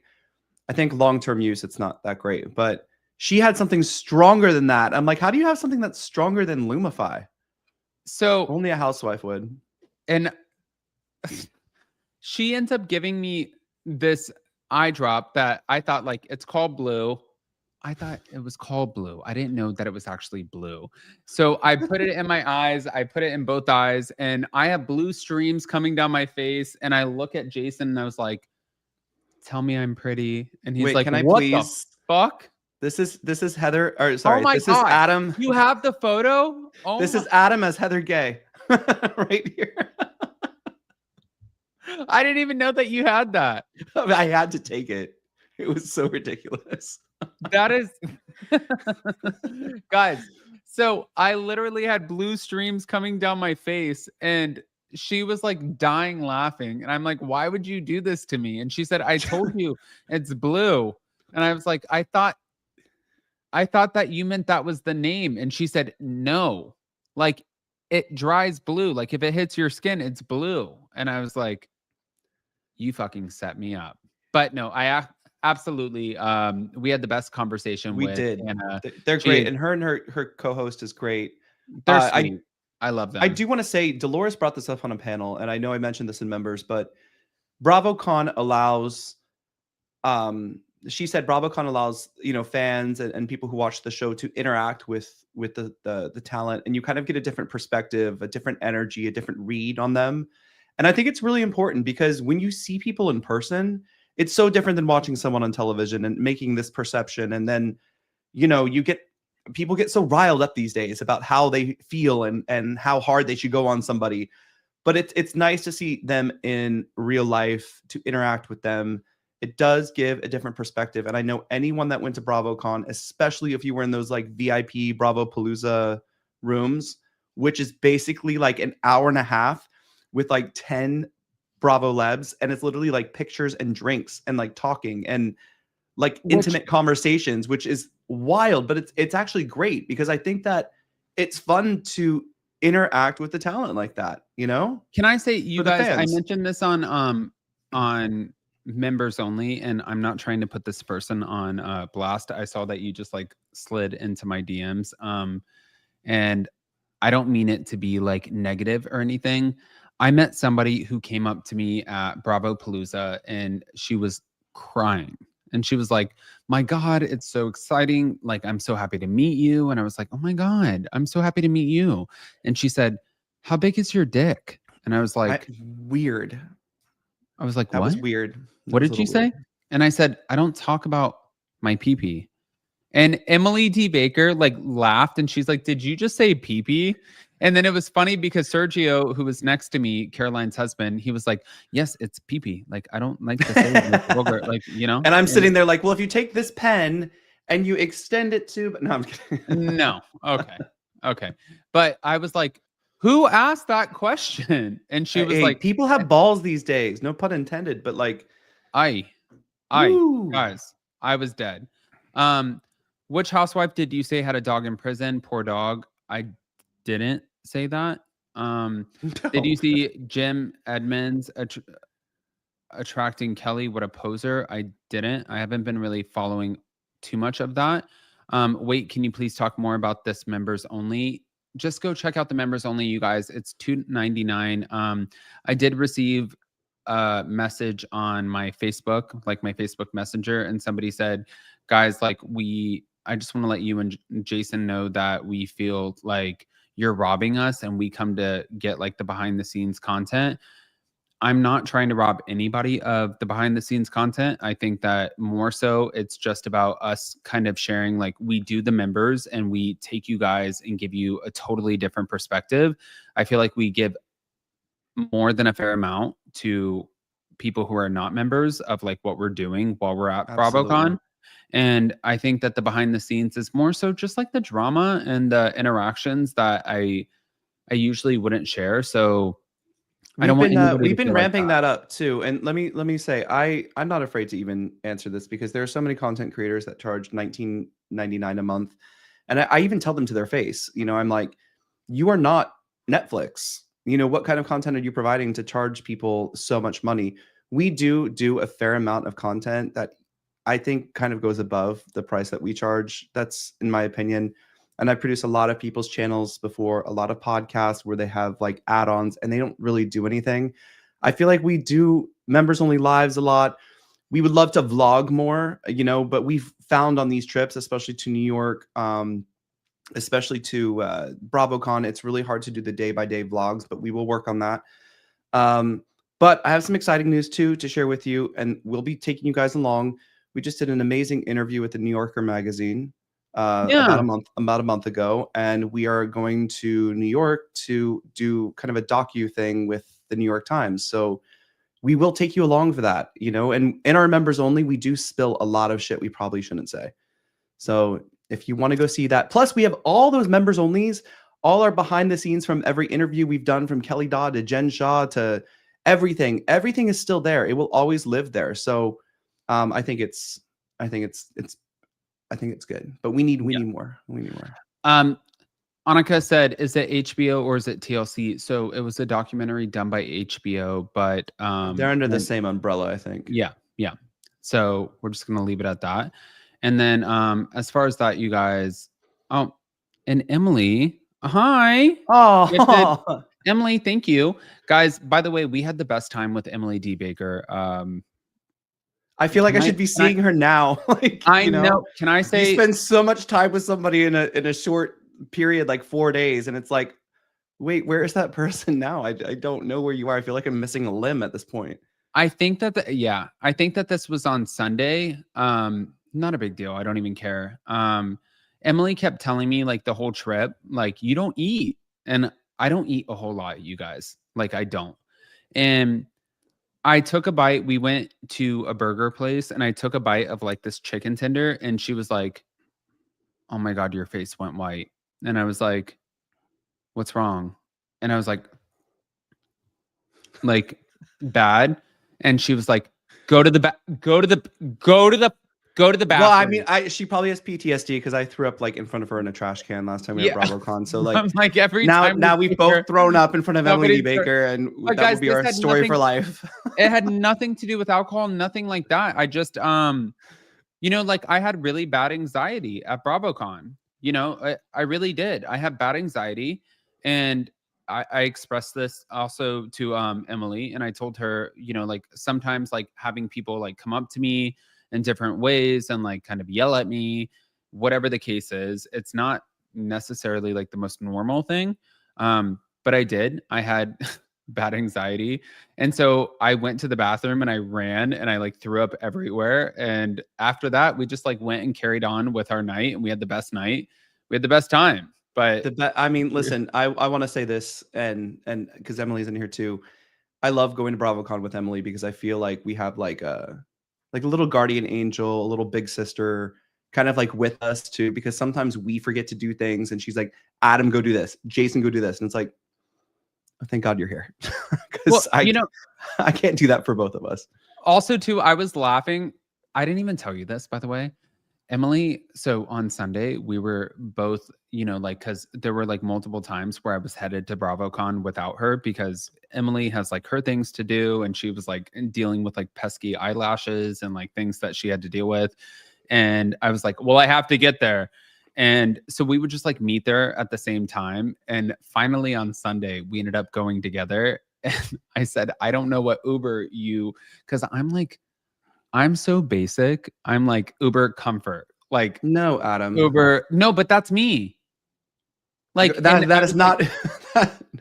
I think long-term use, it's not that great, but she had something stronger than that. I'm like, how do you have something that's stronger than Lumify? So only a housewife would. And she ends up giving me this eye drop that I thought, like, it's called blue. I thought it was called blue. I didn't know that it was actually blue. So I put it in my eyes. I put it in both eyes, and I have blue streams coming down my face. And I look at Jason and I was like, tell me I'm pretty. And he's like, can I what please? The fuck? This is Heather. Or sorry, this God. Is Adam. You have the photo? This is Adam as Heather Gay. Right here. I didn't even know that you had that. I had to take it. It was so ridiculous. That is, guys. So I literally had blue streams coming down my face, and she was like dying laughing. And I'm like, why would you do this to me? And she said, I told you it's blue. And I was like, I thought that you meant that was the name. And she said, no, like it dries blue. Like if it hits your skin, it's blue. And I was like, you fucking set me up. But no, absolutely. We had the best conversation We with did. Anna. They're great. And her co-host is great. They're sweet. I love them. I do want to say Dolores brought this up on a panel, and I know I mentioned this in members, but BravoCon allows she said BravoCon allows, fans and people who watch the show to interact with the talent, and you kind of get a different perspective, a different energy, a different read on them. And I think it's really important because when you see people in person, it's so different than watching someone on television and making this perception. And then, people get so riled up these days about how they feel and how hard they should go on somebody. But it's nice to see them in real life, to interact with them. It does give a different perspective. And I know anyone that went to BravoCon, especially if you were in those like VIP Bravopalooza rooms, which is basically like an hour and a half with like 10 Bravo Lebs, and it's literally like pictures and drinks and like talking and like intimate conversations, which is wild, but it's actually great because I think that it's fun to interact with the talent like that, Can I say, you guys, I mentioned this on members only, and I'm not trying to put this person on blast. I saw that you just like slid into my DMs, and I don't mean it to be like negative or anything. I met somebody who came up to me at Bravopalooza, and she was crying. And she was like, my God, it's so exciting. Like, I'm so happy to meet you. And I was like, oh my God, I'm so happy to meet you. And she said, how big is your dick? And I was like, weird. I was like, that what? was weird. What did you say? And I said, I don't talk about my pee-pee. And Emily D. Baker like laughed, and she's like, did you just say pee-pee? And then it was funny because Sergio, who was next to me, Caroline's husband, he was like, yes, it's pee-pee. Like, I don't like to say it vulgar, like, And I'm sitting there like, well, if you take this pen and you extend it to, but no, I'm kidding. No. Okay. But I was like, who asked that question? And she was like, people have balls these days. No pun intended, but like, guys, I was dead. Which housewife did you say had a dog in prison? Poor dog. I didn't say that. No. Did you see Jim Edmonds attracting Kelly? What a poser. I didn't. I haven't been really following too much of that. Wait, can you please talk more about this members only? Just go check out the members only, you guys. It's $2.99. I did receive a message on my Facebook, like my Facebook Messenger, and somebody said, guys, like I just want to let you and Jason know that we feel like you're robbing us and we come to get like the behind the scenes content. I'm not trying to rob anybody of the behind the scenes content. I think that more so it's just about us kind of sharing, like we do the members and we take you guys and give you a totally different perspective. I feel like we give more than a fair amount to people who are not members of like what we're doing while we're at BravoCon. And I think that the behind the scenes is more so just like the drama and the interactions that I usually wouldn't share. So we've been ramping that up too. And let me say, I'm not afraid to even answer this because there are so many content creators that charge $19.99 a month. And I even tell them to their face, I'm like, you are not Netflix. What kind of content are you providing to charge people so much money? We do a fair amount of content that I think kind of goes above the price that we charge. That's in my opinion. And I produce a lot of people's channels before, a lot of podcasts where they have like add-ons and they don't really do anything. I feel like we do members only lives a lot. We would love to vlog more, but we've found on these trips, especially to New York, especially to BravoCon, it's really hard to do the day-by-day vlogs, but we will work on that. But I have some exciting news too to share with you, and we'll be taking you guys along. We just did an amazing interview with the New Yorker magazine about a month ago, and we are going to New York to do kind of a docu thing with the New York Times. So we will take you along for that, you know. And in our members only, we do spill a lot of shit we probably shouldn't say. So if you want to go see that, plus we have all those members onlys, all our behind the scenes from every interview we've done, from Kelly Dodd to Jen Shah to everything is still there. It will always live there. So I think it's good, but we need more. We need more. Annika said, is it HBO or is it TLC? So it was a documentary done by HBO, but they're under the same umbrella, I think. Yeah. So we're just gonna leave it at that. And then as far as that, you guys, and Emily, hi. Oh, Emily, thank you. Guys, by the way, we had the best time with Emily D. Baker. I feel like I should be seeing her now. Like, I know. Can I say, you spend so much time with somebody in a short period, like 4 days, and it's like, wait, where is that person now? I don't know where you are. I feel like I'm missing a limb at this point. I think that I think that this was on Sunday. Not a big deal. I don't even care. Emily kept telling me like the whole trip, like, you don't eat. And I don't eat a whole lot, you guys. Like, I don't. And I took a bite. We went to a burger place and I took a bite of like this chicken tender, and she was like, oh my God, your face went white. And I was like, what's wrong? And I was like bad. And she was like, go to the bathroom. Well, I mean, she probably has PTSD because I threw up like in front of her in a trash can last time we were at BravoCon. So like, I'm like every now time we've both thrown up in front of Emily D. Baker, and that will be our story for life. It had nothing to do with alcohol, nothing like that. I just you know, like I had really bad anxiety at BravoCon. You know, I really did. I have bad anxiety, and I expressed this also to Emily, and I told her, you know, like sometimes like having people like come up to me in different ways and like kind of yell at me, whatever the case is, it's not necessarily like the most normal thing. But I had bad anxiety. And so I went to the bathroom and I ran and I like threw up everywhere. And after that, we just like went and carried on with our night, and we had the best night. We had the best time. But I mean, listen, I want to say this, and because Emily's in here too. I love going to BravoCon with Emily because I feel like we have like a little guardian angel, a little big sister, kind of like with us too, because sometimes we forget to do things, and she's like, Adam, go do this. Jason, go do this. And it's like, oh, thank God you're here. Because I can't do that for both of us. Also too, I was laughing. I didn't even tell you this, by the way. Emily, so on Sunday, we were both, you know, like, because there were like multiple times where I was headed to BravoCon without her because Emily has like her things to do, and she was like dealing with like pesky eyelashes and like things that she had to deal with. And I was like, well, I have to get there. And so we would just like meet there at the same time. And finally on Sunday, we ended up going together. And I said, I don't know what Uber because I'm so basic. I'm like Uber Comfort. Like, no, Adam. Uber. No, but that's me. Like that is not.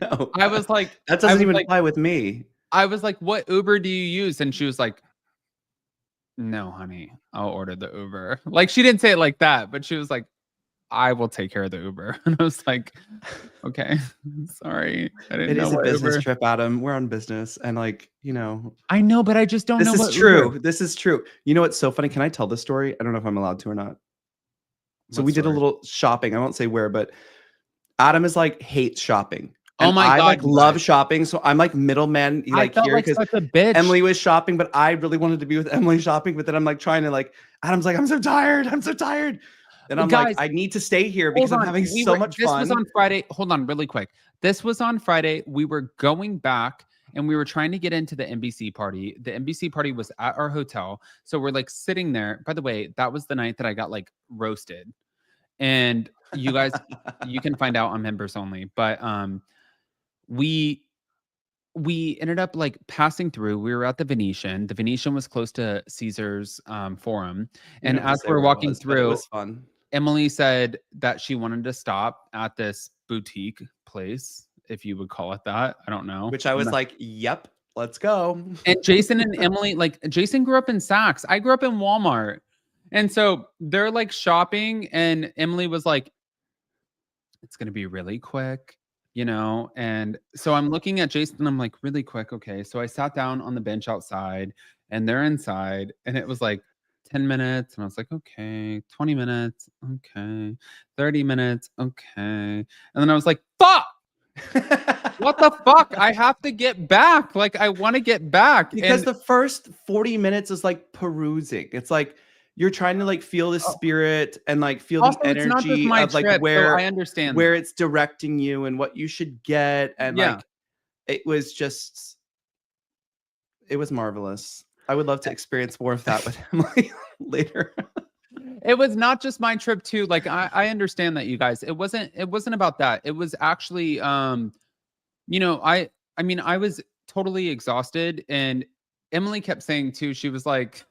No. I was like, that doesn't even apply with me. I was like, what Uber do you use? And she was like, no, honey, I'll order the Uber. Like, she didn't say it like that, but she was like, I will take care of the Uber. And I was like, okay, sorry. I didn't know. It is a business trip, Adam. We're on business. And like, you know. I know, but I just don't know. This is true. This is true. You know what's so funny? Can I tell this story? I don't know if I'm allowed to or not. So we did a little shopping. I won't say where, but Adam is like hates shopping. And oh my God. I like love shopping. So I'm like middleman. I felt like such a bitch. Emily was shopping, but I really wanted to be with Emily shopping. But then I'm like trying to like, Adam's like, I'm so tired. I'm so tired. And I'm like, I need to stay here because I'm having so much fun. This was on Friday. Hold on really quick. This was on Friday. We were going back and we were trying to get into the NBC party. The NBC party was at our hotel. So we're like sitting there. By the way, that was the night that I got like roasted. And you guys, you can find out on members only. But we ended up like passing through. We were at the Venetian. The Venetian was close to Caesar's Forum. And as we're walking through, it was fun. Emily said that she wanted to stop at this boutique place, if you would call it that. I don't know. Which I was like, yep, let's go. And Jason and Emily, like Jason grew up in Saks. I grew up in Walmart. And so they're like shopping, and Emily was like, it's going to be really quick. you know? And so I'm looking at Jason and I'm like, really quick. Okay. So I sat down on the bench outside and they're inside and it was like 10 minutes. And I was like, okay, 20 minutes. Okay. 30 minutes. Okay. And then I was like, fuck. What the fuck? I have to get back. Like, I want to get back. Because And the first 40 minutes is like perusing. It's like you're trying to like feel the spirit and like feel the also, it's not just energy my of like trip. So I understand where that. it's directing you and what you should get. And Yeah. like it was marvelous. I would love to experience more of that with Emily later. It was not just my trip too. Like I understand that, you guys. It wasn't about that. It was actually you know, I mean, I was totally exhausted and Emily kept saying too, she was like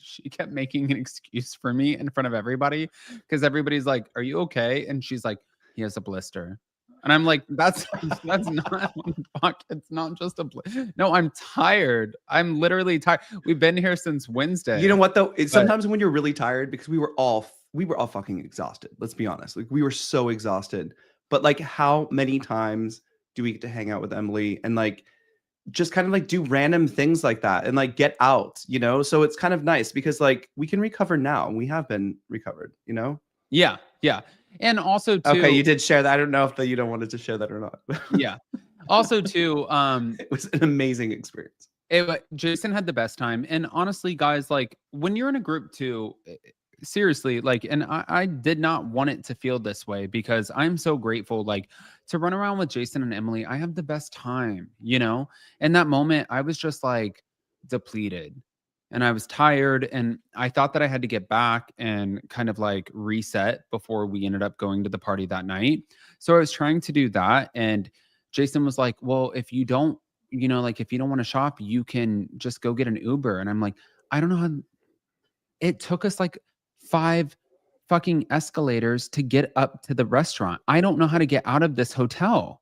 she kept making an excuse for me in front of everybody because everybody's like, "Are you okay?" And she's like, "He has a blister." And I'm like, that's not fuck. It's not just a no, I'm tired. I'm literally tired. We've been here since Wednesday. You know what though? It's But sometimes when you're really tired because we were all fucking exhausted. Let's be honest. Like we were so exhausted. But like how many times do we get to hang out with Emily and like just kind of like do random things like that and like get out, you know? So it's kind of nice because like we can recover now and we have been recovered, you know? yeah, yeah. And also too, Okay, you did share that. I don't know if you don't wanted to share that or not. yeah. Also too, It was an amazing experience. Jason had the best time. And honestly, guys, like when you're in a group too, seriously, like, and I did not want it to feel this way because I'm so grateful, like, to run around with Jason and Emily. I have the best time, you know? In that moment, I was just like depleted and I was tired. And I thought that I had to get back and kind of like reset before we ended up going to the party that night. So I was trying to do that. And Jason was like, well, if you don't, you know, like if you don't want to shop, you can just go get an Uber. And I'm like, I don't know how. It took us like 5 fucking escalators to get up to the restaurant. I don't know how to get out of this hotel.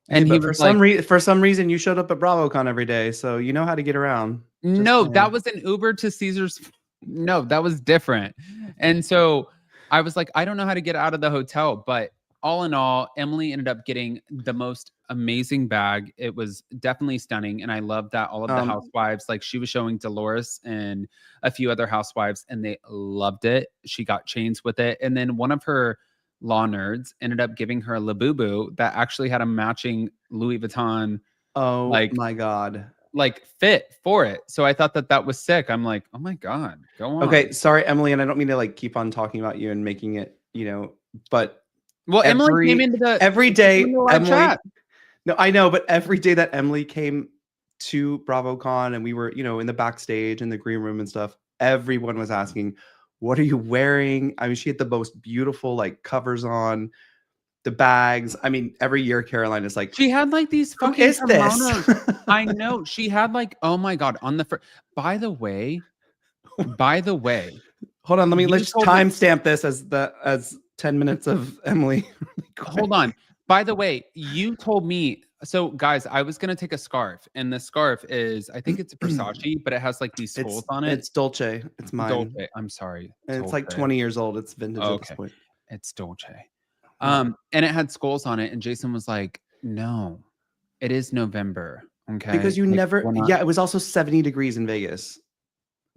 And Hey, he but was like, for some reason you showed up at BravoCon every day, so you know how to get around. no, that was an Uber to Caesar's. No, that was different. And so I was like, I don't know how to get out of the hotel. But all in all, Emily ended up getting the most amazing bag. It was definitely stunning. And I love that all of the housewives, like she was showing Dolores and a few other housewives, and they loved it. She got chains with it. And then one of her law nerds ended up giving her a Labubu that actually had a matching Louis Vuitton. Oh like my God. like fit for it. So I thought that that was sick. I'm like, oh my God, go on. Okay, sorry, Emily, and I don't mean to like keep on talking about you and making it, you know, but Well, Emily came into the every day, Emily. chat. No, I know, but every day that Emily came to BravoCon and we were, you know, in the backstage in the green room and stuff, everyone was asking, "What are you wearing?" I mean, she had the most beautiful like covers on. The bags. I mean, every year Caroline is like, She had like these who fucking is this? kimonos. I know. She had like, oh my God, on the by the way, hold on, let's told me- timestamp this as 10 minutes of Emily. hold on. By the way, you told me. So guys, I was gonna take a scarf, and the scarf is, I think it's Versace, but it has like these skulls on it. It's Dolce. It's mine. Dolce. I'm sorry. And it's like 20 years old. It's vintage at this point. It's Dolce. And it had skulls on it, and Jason was like, "No, it is November." Okay. Because you like, never, yeah, it was also 70 degrees in Vegas.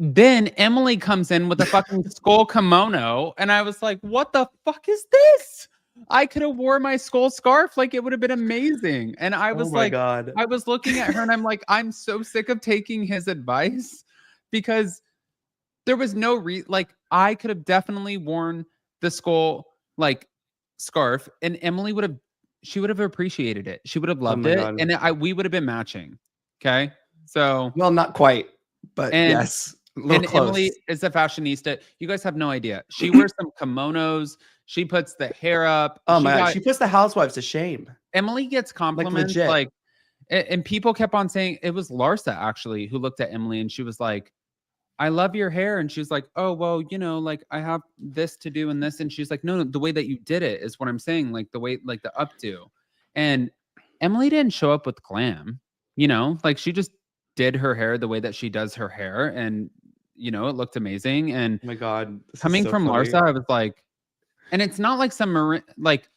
Then Emily comes in with a fucking skull kimono, and I was like, "What the fuck is this?" I could have wore my skull scarf, like it would have been amazing. And I was like, God. I was looking at her, and I'm like, I'm so sick of taking his advice because there was no like I could have definitely worn the skull like scarf, and Emily would have appreciated it. She would have loved it. God. And we would have been matching. Okay. So well, not quite, but yes. And close. Emily is a fashionista. You guys have no idea. She wears some kimonos. She puts the hair up. Oh my God. She puts the housewives to shame. Emily gets compliments like and people kept on saying, it was Larsa actually who looked at Emily and she was like, I love your hair. And she's like, oh, well, you know, like I have this to do and this. And she's like, no, the way that you did it is what I'm saying. Like the way, like the updo. And Emily didn't show up with glam, you know, like she just did her hair the way that she does her hair. And, you know, it looked amazing. And oh my God, coming from Larsa, I was like, and it's not like some like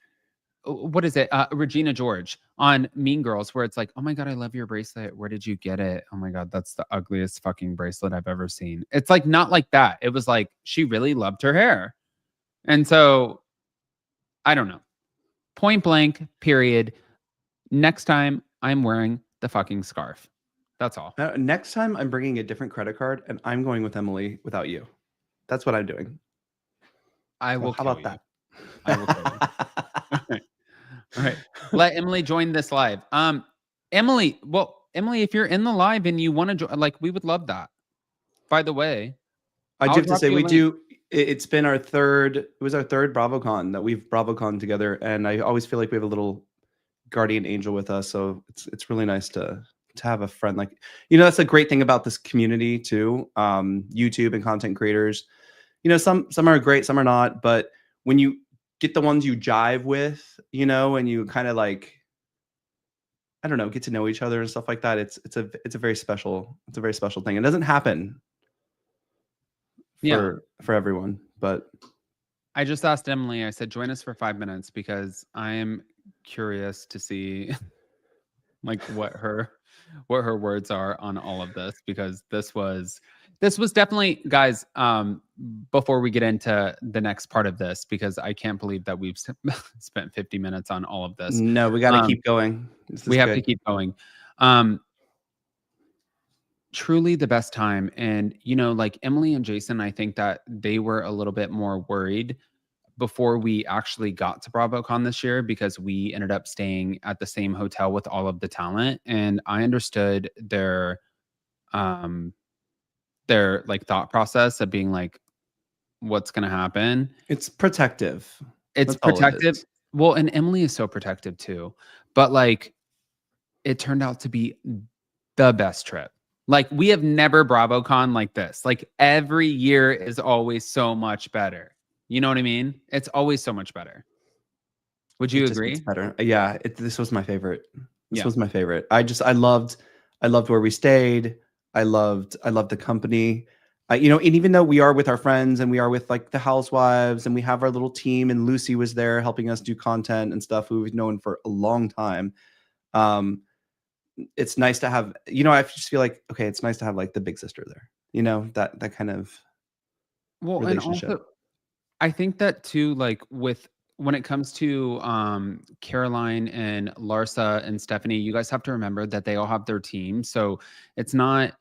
what is it? Regina George on Mean Girls, where it's like, oh my God, I love your bracelet. Where did you get it? Oh my God, that's the ugliest fucking bracelet I've ever seen. It's like not like that. It was like she really loved her hair. And so I don't know. Point blank, period. Next time I'm wearing the fucking scarf. That's all. Next time I'm bringing a different credit card and I'm going with Emily without you. That's what I'm doing. I will How kill about you. that? I will kill you. All right. All right. Let Emily join this live. Emily, if you're in the live and you want to join, like, we would love that. By the way, I do I'll have to drop say you a we link. do. It's been our third. It was our third BravoCon that we've BravoCon together, and I always feel like we have a little guardian angel with us. So it's really nice to have a friend like, you know, that's a great thing about this community too. YouTube and content creators. You know, some are great, some are not. But when you get the ones you jive with, you know, and you kind of like, I don't know, get to know each other and stuff like that. It's a very special thing. It doesn't happen for everyone, but I just asked Emily, I said, join us for 5 minutes because I am curious to see like what her words are on all of this, because this was definitely, guys, before we get into the next part of this, because I can't believe that we've spent 50 minutes on all of this. no, we got to keep going. We have to keep going. Truly the best time. And, you know, like Emily and Jason, I think that they were a little bit more worried before we actually got to BravoCon this year, because we ended up staying at the same hotel with all of the talent. And I understood their like thought process of being like, what's going to happen? It's protective. It's protective. Well, and Emily is so protective too. But like, it turned out to be the best trip. Like, we have never BravoCon like this. Like, every year is always so much better. You know what I mean? It's always so much better. Would you agree? It's better. Yeah, this was my favorite. This Yeah. was my favorite. I loved where we stayed. I loved the company. You know, and even though we are with our friends and we are with like the Housewives and we have our little team, and Lucy was there helping us do content and stuff who we've known for a long time. It's nice to have, you know, I just feel like, okay, it's nice to have like the big sister there, you know, that kind of relationship. And also, I think that too, like when it comes to Caroline and Larsa and Stephanie, you guys have to remember that they all have their team. So it's not,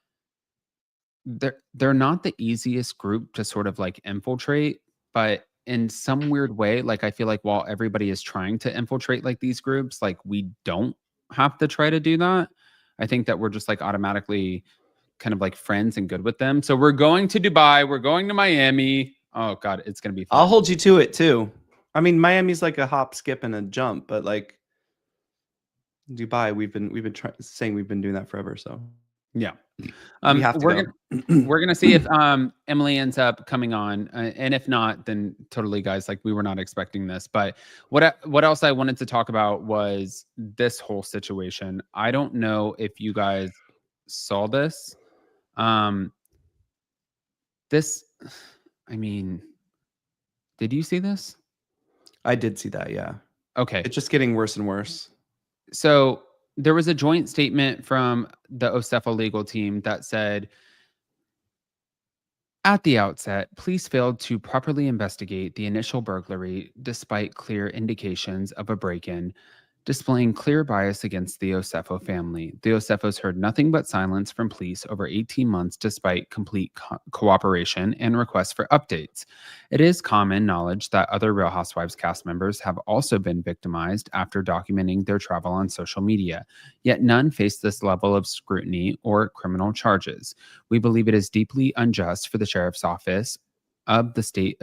they're not the easiest group to sort of like infiltrate, but in some weird way, like I feel like while everybody is trying to infiltrate like these groups, like we don't have to try to do that. I think that we're just like automatically kind of like friends and good with them. So we're going to Dubai, we're going to Miami. Oh God, it's gonna be fun. I'll hold you to it too. I mean, Miami's like a hop, skip, and a jump, but like Dubai, we've been saying we've been doing that forever. So yeah, we have to go. We're gonna see if Emily ends up coming on, and if not, then totally, guys. Like, we were not expecting this. But what else I wanted to talk about was this whole situation. I don't know if you guys saw this. This, I mean, did you see this? I did see that. Yeah. Okay. It's just getting worse and worse. So there was a joint statement from the Ocefo legal team that said, at the outset, police failed to properly investigate the initial burglary despite clear indications of a break-in, displaying clear bias against the Ocefo family. The Ocefos heard nothing but silence from police over 18 months despite complete cooperation and requests for updates. It is common knowledge that other Real Housewives cast members have also been victimized after documenting their travel on social media, yet none face this level of scrutiny or criminal charges. We believe it is deeply unjust for the sheriff's office of the state's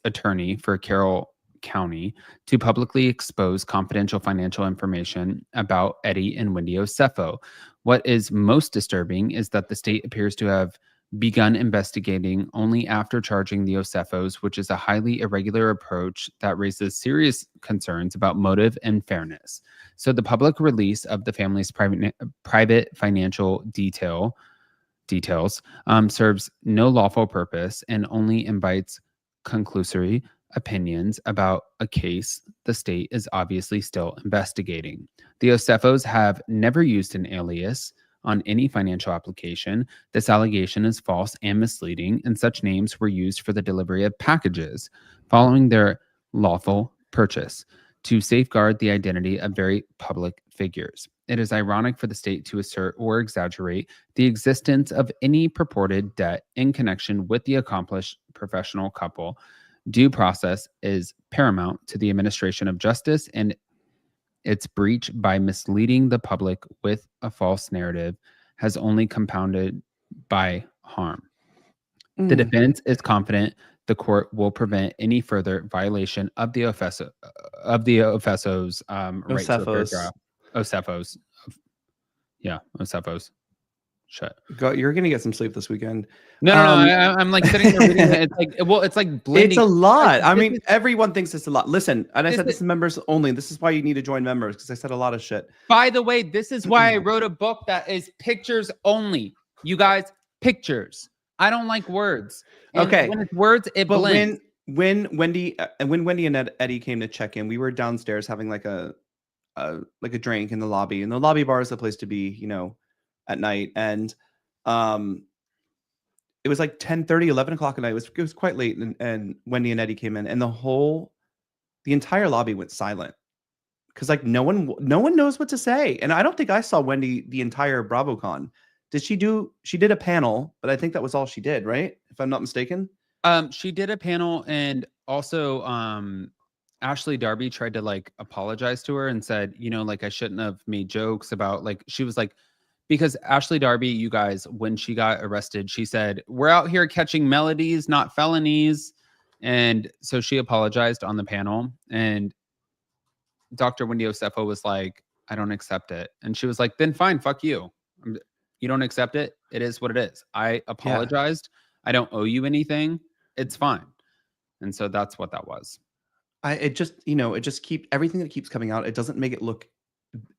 attorney for Carroll County to publicly expose confidential financial information about Eddie and Wendy Ocefo. What is most disturbing is that the state appears to have begun investigating only after charging the Ocefos, which is a highly irregular approach that raises serious concerns about motive and fairness. So the public release of the family's private financial details serves no lawful purpose and only invites conclusory opinions about a case the state is obviously still investigating. The Osefos have never used an alias on any financial application. This allegation is false and misleading, and such names were used for the delivery of packages following their lawful purchase to safeguard the identity of very public figures. It is ironic for the state to assert or exaggerate the existence of any purported debt in connection with the accomplished professional couple. Due process is paramount to the administration of justice, and its breach by misleading the public with a false narrative has only compounded by harm. The defense is confident the court will prevent any further violation of the Osefos' right to a fair trial. Osefos. Yeah, Osefos. Shut. You're gonna get some sleep this weekend. No. I'm like sitting there reading it. It's like blending. It's a lot. I mean, everyone thinks it's a lot. Listen, and I said this is members only. This is why you need to join members, because I said a lot of shit. By the way, this is why I wrote a book that is pictures only. You guys, pictures. I don't like words. And okay, when it's words, it blends. When Wendy and Eddie came to check in, we were downstairs having like a drink in the lobby, and the lobby bar is the place to be, you know, at night. And it was like 10:30, 11 o'clock at night. It was quite late, and Wendy and Eddie came in, and the entire lobby went silent, because like no one knows what to say. And I don't think I saw Wendy the entire BravoCon. She did a panel, but I think that was all she did, right? If I'm not mistaken. She did a panel, and also Ashley Darby tried to like apologize to her and said, you know, like I shouldn't have made jokes about, like, she was like, because Ashley Darby, you guys, when she got arrested, she said, we're out here catching melodies, not felonies. And so she apologized on the panel, and Dr. Wendy Osefo was like, I don't accept it. And she was like, then fine, fuck you. You don't accept it. It is what it is. I apologized. Yeah. I don't owe you anything. It's fine. And so that's what that was. It just everything that keeps coming out, it doesn't make it look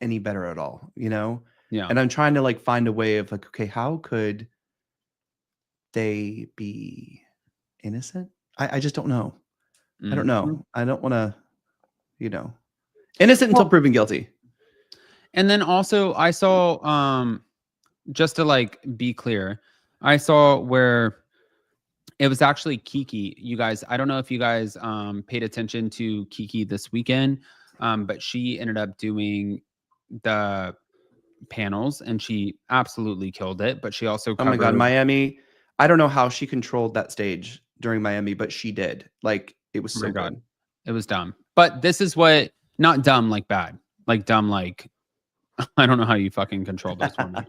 any better at all, you know? Yeah. And I'm trying to like find a way of like, okay, how could they be innocent? I just don't know. Mm-hmm. I don't know. I don't want to, you know, innocent until proven guilty. And then also I saw, just to like be clear, I saw where it was actually Kiki. You guys, I don't know if you guys paid attention to Kiki this weekend, but she ended up doing the panels, and she absolutely killed it. But she also covered... Oh my God, Miami. I don't know how she controlled that stage during Miami, but she did. Like, it was so good. It was dumb. But this is what, not dumb like bad, like dumb like, I don't know how you fucking control this woman.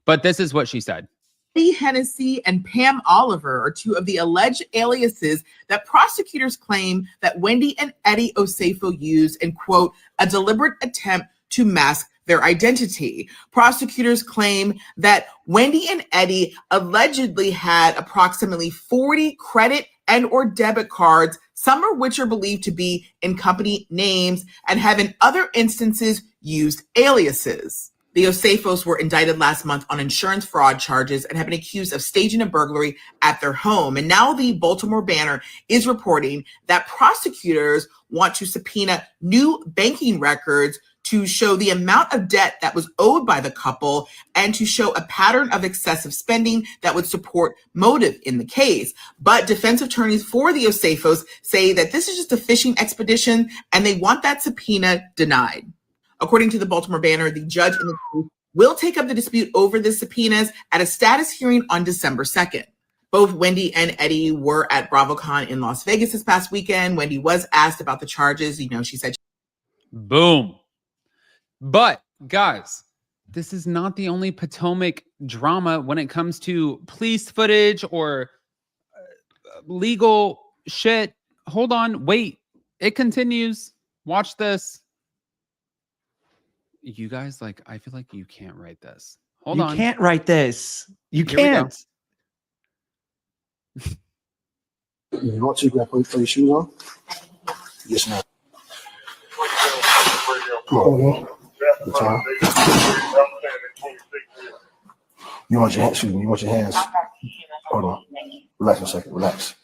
But this is what she said. Eddie Hennessy and Pam Oliver are two of the alleged aliases that prosecutors claim that Wendy and Eddie Osefo used in, quote, a deliberate attempt to mask their identity. Prosecutors claim that Wendy and Eddie allegedly had approximately 40 credit and or debit cards, some of which are believed to be in company names, and have in other instances used aliases. The Osefos were indicted last month on insurance fraud charges and have been accused of staging a burglary at their home. And now the Baltimore Banner is reporting that prosecutors want to subpoena new banking records to show the amount of debt that was owed by the couple and to show a pattern of excessive spending that would support motive in the case. But defense attorneys for the Osefos say that this is just a fishing expedition and they want that subpoena denied. According to the Baltimore Banner, the judge in the case will take up the dispute over the subpoenas at a status hearing on December 2nd. Both Wendy and Eddie were at BravoCon in Las Vegas this past weekend. Wendy was asked about the charges. You know, she said, boom. But guys, this is not the only Potomac drama when it comes to police footage or legal shit. Hold on. Wait. It continues. Watch this. You guys, like, I feel like you can't write this. Hold on. You can't write this. You can't. You want to grab put your shoes on? Yes, ma'am. Come on. Good time. You want your hands? Hold on. Relax a second. Relax.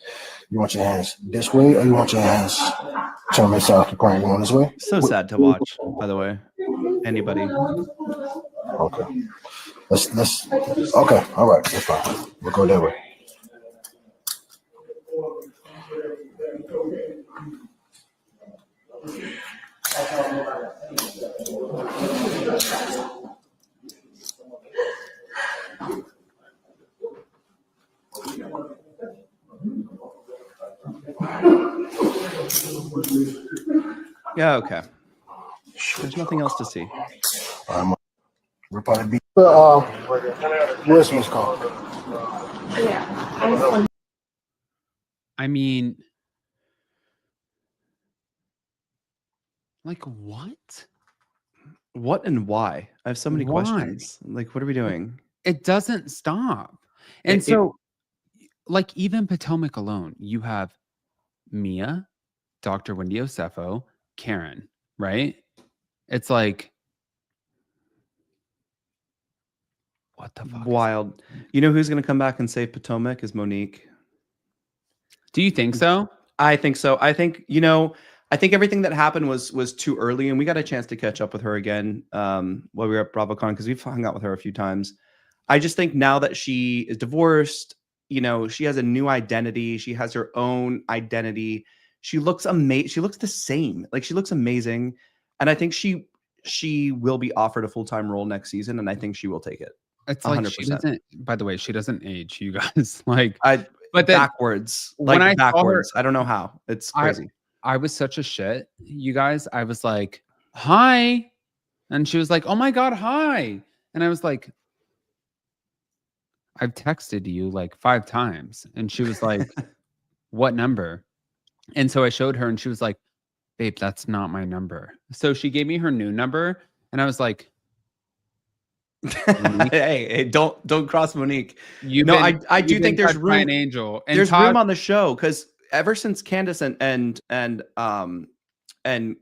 You want your hands this way, or you want your hands trying to make South Korean going this way? So sad to watch, by the way. Anybody. Okay. Let's okay, all right, that's fine. We'll go that way. Yeah, okay. There's nothing else to see. We'll probably be where's Miss Call? I mean, like what? What and why? I have so many Why? questions. Like, what are we doing? It doesn't stop. And like even Potomac alone, you have Mia, Dr. Wendy Osefo, Karen, right? It's like, what the fuck? Wild. You know who's going to come back and save Potomac is Monique. Do you think so? I think so. I think, I think everything that happened was too early, and we got a chance to catch up with her again while we were at BravoCon because we've hung out with her a few times. I just think now that she is divorced, she has a new identity. She has her own identity. She looks amazing. She looks the same. Like, she looks amazing. And I think she will be offered a full-time role next season, and I think she will take it. It's like 100%. she doesn't, by the way, she doesn't age, you guys. Like, but then, backwards. Like, when I backwards. saw her, I don't know how. It's crazy. I was such a shit, you guys. I was like, hi. And she was like, oh my God, hi. And I was like, I've texted you like 5 times. And she was like, what number? And so I showed her and she was like, babe, that's not my number. So she gave me her new number. And I was like, hey, don't cross Monique. I do think there's room. An angel. And there's room on the show because ever since Candace and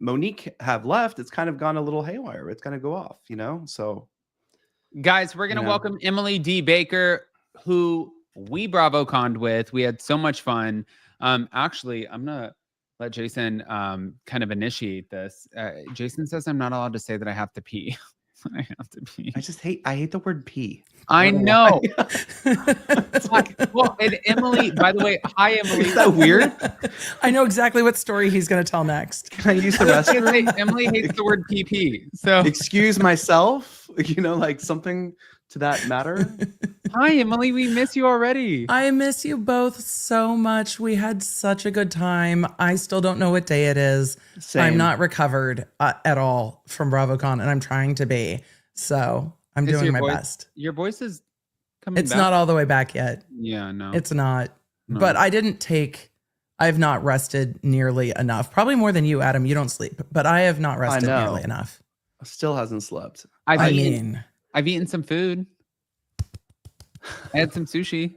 Monique have left, it's kind of gone a little haywire. It's gonna go off, So, guys, we're gonna welcome Emily D. Baker, who we BravoConned with. We had so much fun. Actually, I'm gonna let Jason kind of initiate this. Jason says I'm not allowed to say that I have to pee. I have to pee. I hate the word pee. I know. Well, and Emily, by the way, hi Emily. Is that weird? I know exactly what story he's going to tell next. Can I use the restroom? Emily hates the word PP. So excuse myself, like something to that matter. Hi Emily, we miss you already. I miss you both so much. We had such a good time. I still don't know what day it is. Same. I'm not recovered at all from BravoCon, and I'm trying to be. So I'm doing my best. Your voice is coming It's back. not all the way back yet. Yeah, no. It's not. No. But I've not rested nearly enough. Probably more than you, Adam. You don't sleep. But I have not rested nearly enough. Still hasn't slept. I've eaten some food. I had some sushi.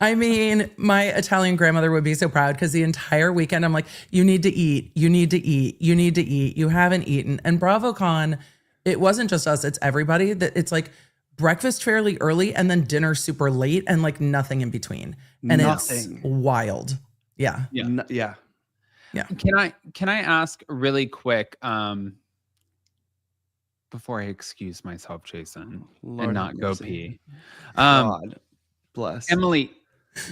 I mean, my Italian grandmother would be so proud because the entire weekend I'm like, you need to eat, you need to eat, you need to eat. You haven't eaten. And BravoCon, it wasn't just us, it's everybody. That it's like breakfast fairly early and then dinner super late and like nothing in between. And it's wild. Yeah. Yeah. Can I ask really quick, before I excuse myself, Jason, and not go pee. God bless. Emily,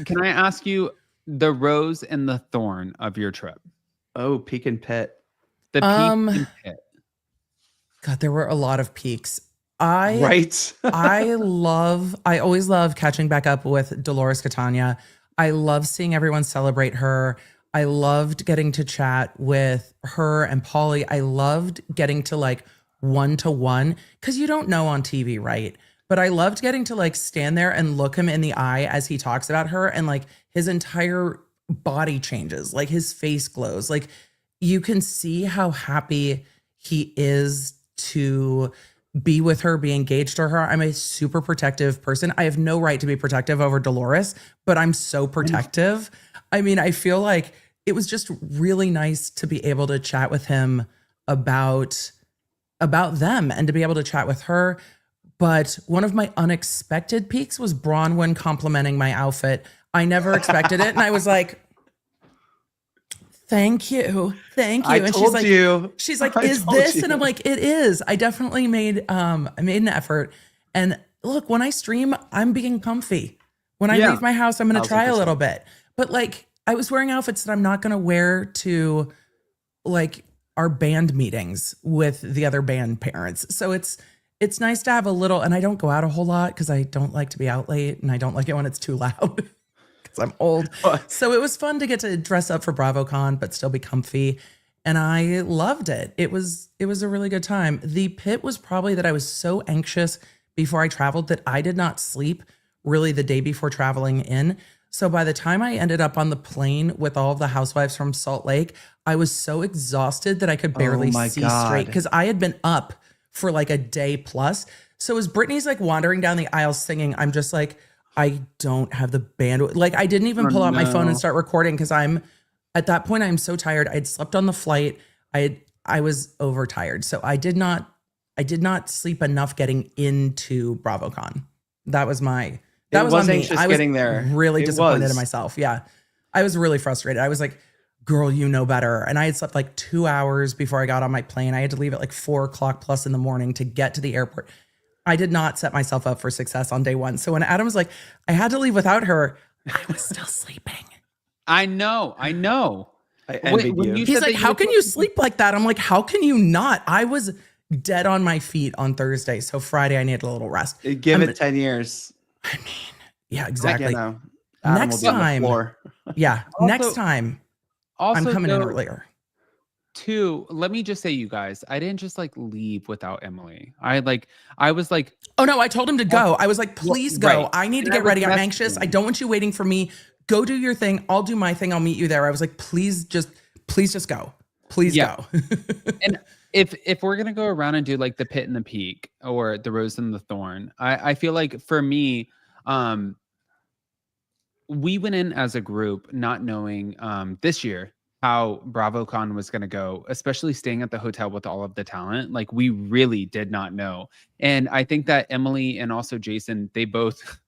can I ask you the rose and the thorn of your trip? Oh, peak and pit. The peak and pit. God, there were a lot of peaks. Right. I always love catching back up with Dolores Catania. I love seeing everyone celebrate her. I loved getting to chat with her and Pauly. I loved getting to like one-to-one because you don't know on TV, right? But I loved getting to like stand there and look him in the eye as he talks about her, and like his entire body changes, like his face glows. Like you can see how happy he is to be with her, be engaged to her. I'm a super protective person. I have no right to be protective over Dolores, but I'm so protective. I mean, I feel like it was just really nice to be able to chat with him about them and to be able to chat with her. But one of my unexpected peaks was Bronwyn complimenting my outfit. I never expected it. And I was like, Thank you. Thank you. I And told you. she's like, I is told this? you. And I'm like, it is. I definitely made an effort. And look, when I stream, I'm being comfy. When I Yeah. leave my house, I'm going to try a 1000%. little bit. But like, I was wearing outfits that I'm not going to wear to like our band meetings with the other band parents. So it's nice to have a little, and I don't go out a whole lot because I don't like to be out late and I don't like it when it's too loud because I'm old. So it was fun to get to dress up for BravoCon, but still be comfy. And I loved it. It was a really good time. The pit was probably that I was so anxious before I traveled that I did not sleep really the day before traveling in. So by the time I ended up on the plane with all of the housewives from Salt Lake, I was so exhausted that I could barely my see God. straight because I had been up for like a day plus. So as Brittany's like wandering down the aisle singing, I'm just like, I don't have the bandwidth. Like I didn't even pull out my phone and start recording because at that point I'm so tired. I'd slept on the flight. I was overtired. So I did not sleep enough getting into BravoCon. That was on me. Anxious I was getting there. really It disappointed was. in myself. Yeah. I was really frustrated. I was like, girl, you know better. And I had slept like 2 hours before I got on my plane. I had to leave at like 4:00 plus in the morning to get to the airport. I did not set myself up for success on day one. So when Adam was like, I had to leave without her, I was still sleeping. I know. I envied when you. you He's said like, that you how were can you sleep like that? I'm like, how can you not? I was dead on my feet on Thursday. So Friday I needed a little rest. Give it 10 years. I mean, yeah, exactly. You know, Adam Next will be on the time. floor. Yeah. Also- Next time I'm coming in earlier. Two, let me just say, you guys, I didn't just like leave without Emily. I was like, Oh no, I told him to go. I was like, please go. right. I need to And I get was ready. I'm messaging anxious. I him. don't want you waiting for me. Go do your thing. I'll do my thing. I'll meet you there. I was like, please just go. Please Yeah. go. And if we're gonna go around and do like the pit and the peak or the rose and the thorn, I feel like for me, we went in as a group not knowing this year how BravoCon was going to go, especially staying at the hotel with all of the talent. Like we really did not know. And I think that Emily and also Jason, they both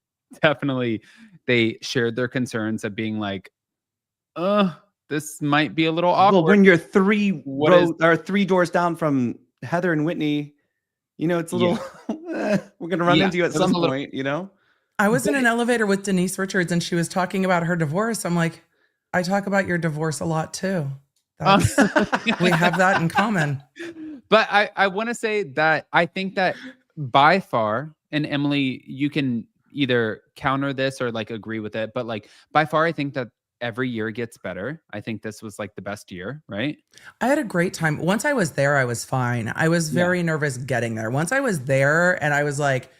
definitely, they shared their concerns of being like, this might be a little awkward. Well, when you're three What doors down from Heather and Whitney, you know, it's a little, we're going to run into you at some point, you know? I was in an elevator with Denise Richards and she was talking about her divorce. I'm like, I talk about your divorce a lot too. We have that in common. But I want to say that I think that by far, and Emily, you can either counter this or like agree with it, but like by far, I think that every year gets better. I think this was like the best year, right? I had a great time. Once I was there, I was fine. I was very nervous getting there. Once I was there and I was like,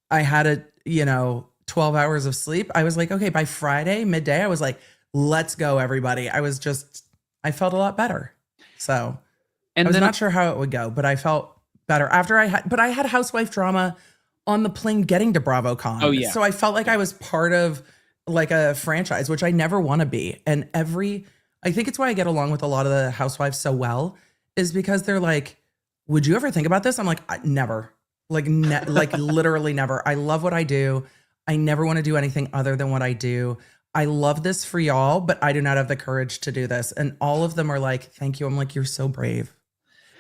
I had 12 hours of sleep. I was like, okay, by Friday, midday, I was like, let's go, everybody. I felt a lot better. So I was not sure how it would go, but I felt better after I had housewife drama on the plane getting to BravoCon. Oh, yeah. So I felt like I was part of like a franchise, which I never want to be. And I think it's why I get along with a lot of the housewives so well is because they're like, would you ever think about this? I'm like, never. Like literally never. I love what I do. I never want to do anything other than what I do. I love this for y'all, but I do not have the courage to do this. And all of them are like, thank you. I'm like, you're so brave.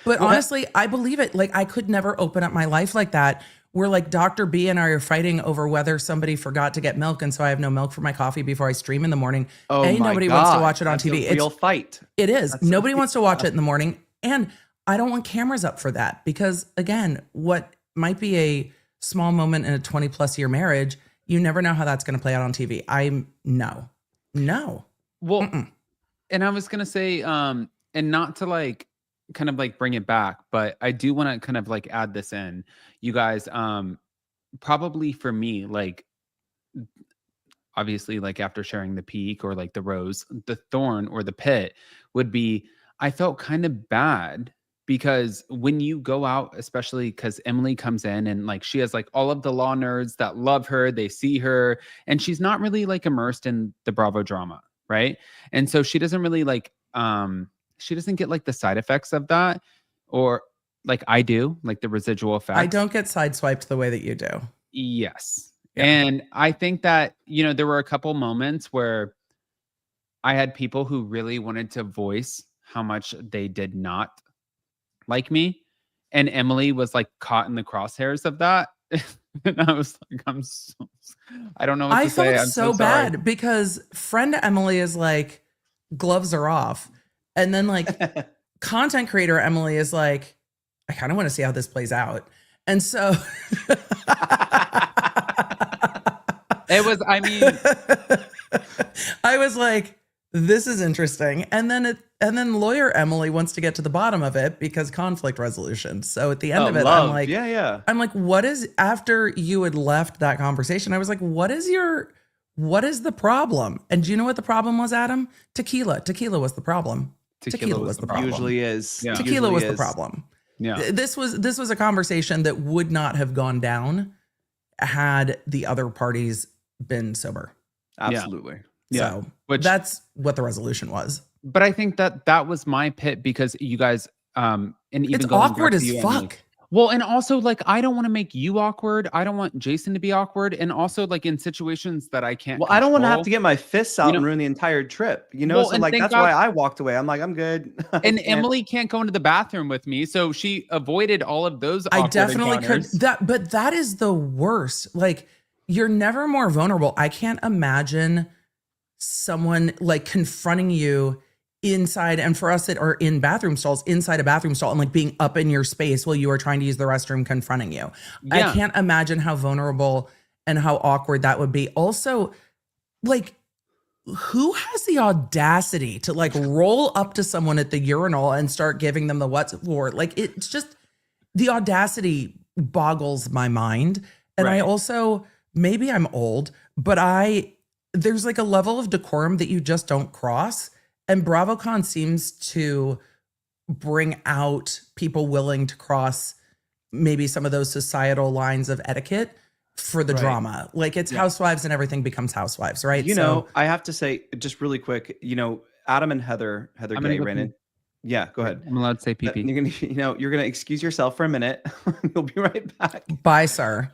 But honestly, I believe it. Like I could never open up my life like that. Where like Dr. B and I are fighting over whether somebody forgot to get milk. And so I have no milk for my coffee before I stream in the morning. Oh my nobody God. wants to watch it on That's TV. A real fight. It is. Nobody wants to watch it in the morning. And I don't want cameras up for that because again, what might be a small moment in a 20 plus year marriage, you never know how that's going to play out on TV. No. Well, and I was going to say, and not to like kind of like bring it back, but I do want to kind of like add this in, you guys, probably for me, like, obviously like after sharing the peak or like the rose, the thorn or the pit would be, I felt kind of bad because when you go out, especially because Emily comes in and like she has like all of the law nerds that love her, they see her, and she's not really like immersed in the Bravo drama, right? And so she doesn't really like she doesn't get like the side effects of that, or like I do, like the residual effects. I don't get sideswiped the way that you do. Yes. Yeah. And I think that, there were a couple moments where I had people who really wanted to voice how much they did not like me. And Emily was like caught in the crosshairs of that. And I was like, I don't know what I to say. felt I'm so so sorry. bad because friend Emily is like, gloves are off. And then like content creator Emily is like, I kind of want to see how this plays out. And so It was, I mean, I was like, this is interesting. And then lawyer Emily wants to get to the bottom of it because conflict resolution. So at the end of it, love. I'm like, yeah. I'm like, what is, after you had left that conversation, I was like, what is the problem? And do you know what the problem was, Adam? Tequila was the problem. Tequila was the problem. Usually is. Yeah. Tequila Usually was the is. problem. yeah. This was a conversation that would not have gone down had the other parties been sober. Absolutely. Yeah. So that's what the resolution was. But I think that was my pit because you guys, and even It's going awkward back as to you, Emily. fuck. Well, and also like, I don't want to make you awkward. I don't want Jason to be awkward. And also like in situations that I can't Well, I don't want to have control. to get my fists out You know- and ruin the entire trip. You know, Well, so and like thank that's God- why I walked away. I'm like, I'm good. I And can't- Emily can't go into the bathroom with me. So she avoided all of those I awkward definitely encounters. could but that is the worst. Like you're never more vulnerable. I can't imagine someone like confronting you inside, and for us that are in bathroom stalls, inside a bathroom stall and like being up in your space while you are trying to use the restroom confronting you. Yeah. I can't imagine how vulnerable and how awkward that would be. Also, like who has the audacity to like roll up to someone at the urinal and start giving them the what's for? Like it's just the audacity boggles my mind. And I Right. also, maybe I'm old, but there's like a level of decorum that you just don't cross. And BravoCon seems to bring out people willing to cross maybe some of those societal lines of etiquette for the Right. drama. Like it's Housewives and everything becomes Housewives, right? You know, I have to say just really quick, you know, Adam and Heather I'm Gay gonna go ran pee. in. Yeah, go ahead. I'm allowed to say You're PP. gonna, you're gonna excuse yourself for a minute. You'll be right back. Bye, sir.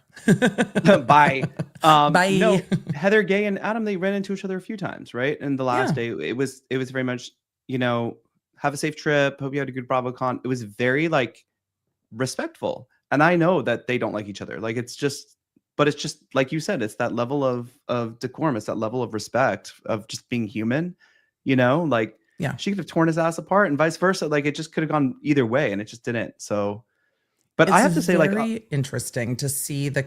Bye. Bye. No, Heather Gay and Adam, they ran into each other a few times, right? And the last Yeah. day, it was very much, you know, have a safe trip. Hope you had a good BravoCon. It was very like respectful, and I know that they don't like each other. Like it's just like you said, it's that level of decorum. It's that level of respect of just being human. You know, like. Yeah. She could have torn his ass apart and vice versa. Like it just could have gone either way and it just didn't. So, but I have to say, like, very interesting to see the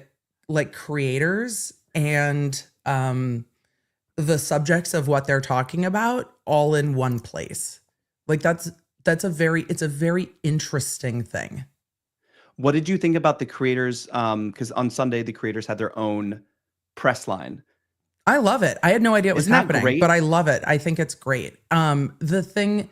like creators and the subjects of what they're talking about all in one place. Like it's a very interesting thing. what did you think about the creators? Because on Sunday, the creators had their own press line. I love it. I had no idea it was Isn't that happening, great? but I love it. I think it's great. The thing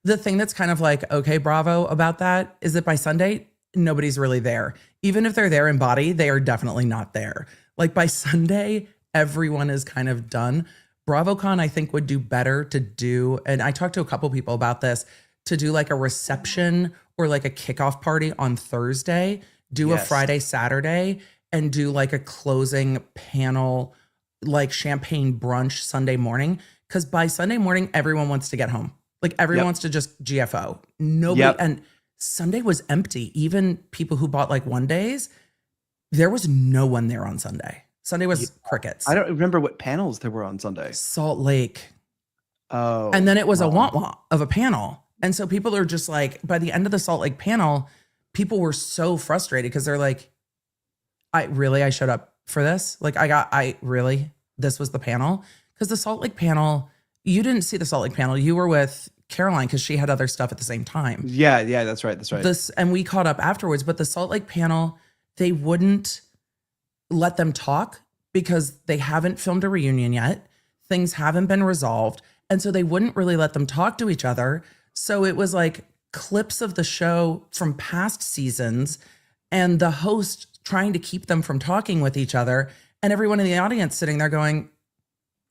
that's kind of like, okay, bravo about that is that by Sunday, nobody's really there. Even if they're there in body, they are definitely not there. Like by Sunday, everyone is kind of done. BravoCon, I think, would do better to do, and I talked to a couple people about this, to do like a reception or like a kickoff party on Thursday, do a Yes. Friday, Saturday, and do like a closing panel, like champagne brunch Sunday morning. Because by Sunday morning, everyone wants to get home. Like everyone Yep. wants to just GFO. Nobody, Yep. and Sunday was empty. Even people who bought like one days, there was no one there on Sunday. Sunday was crickets. I don't remember what panels there were on Sunday. Salt Lake. Oh, And then it was a wow. want of a panel. And so people are just like, by the end of the Salt Lake panel, people were so frustrated because they're like, I showed up for this. Like this was the panel. Because the Salt Lake panel, you didn't see the Salt Lake panel. You were with Caroline because she had other stuff at the same time. Yeah, that's right. And we caught up afterwards, but the Salt Lake panel, they wouldn't let them talk because they haven't filmed a reunion yet. Things haven't been resolved. And so they wouldn't really let them talk to each other. So it was like clips of the show from past seasons and the host trying to keep them from talking with each other. And everyone in the audience sitting there going,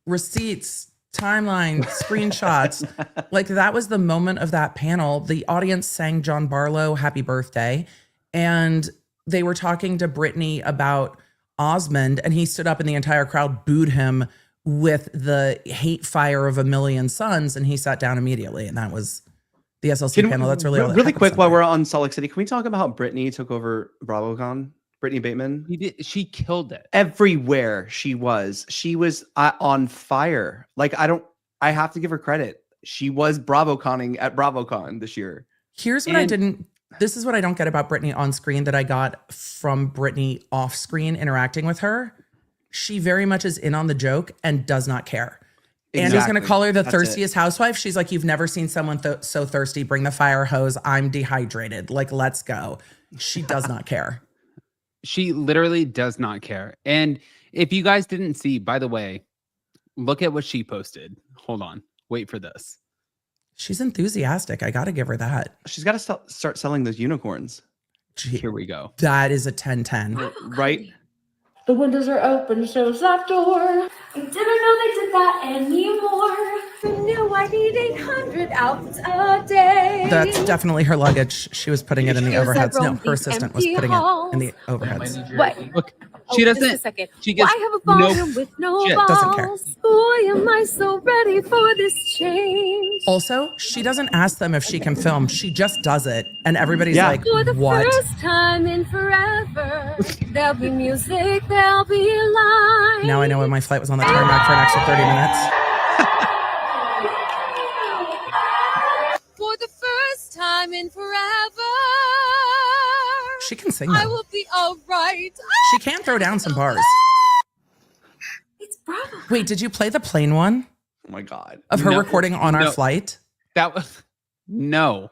receipts, timeline, screenshots. Like that was the moment of that panel. The audience sang John Barlow happy birthday. And they were talking to Brittany about Osmond, and he stood up and the entire crowd booed him with the hate fire of a million suns, and he sat down immediately, and that was the SLC panel. That's really all that really happened quick while Sunday. we're on Salt Lake City. Can we talk about how Brittany took over BravoCon? Brittany Bateman. She killed it. Everywhere she was on fire. Like I have to give her credit. She was BravoConning at BravoCon this year. Here's what this is what I don't get about Brittany on screen that I got from Brittany off screen interacting with her. She very much is in on the joke and does not care. Andy's going to call her the thirstiest housewife. She's like, you've never seen someone so thirsty. Bring the fire hose. I'm dehydrated. Like, let's go. She does not care. She literally does not care. And if you guys didn't see, by the way, look at what she posted. Hold on. Wait for this. She's enthusiastic. I got to give her that. She's got to start selling those unicorns. Here we go. That is a 10-10. Right? The windows are open, shows that door. I didn't know they did that anymore. No, I need 800 outfits a day. That's definitely her luggage. She was putting it in the overheads. No, her assistant was putting it in the overheads. What? Look, she doesn't. Just a second. She gets I have a ballroom with no shit. balls. Doesn't care. Boy, am I so ready for this change. Also, she doesn't ask them if she can film. She just does it. And everybody's like, For the what? first time in forever, there'll be music, there'll be light. Now I know when my flight was on the tarmac for an extra 30 minutes. For the first time in forever, She can sing, I though. will be all right. She can throw down some bars. It's Bravo. Wait, did you play the plane one Oh my God. of her No, recording on our no. flight? That was no.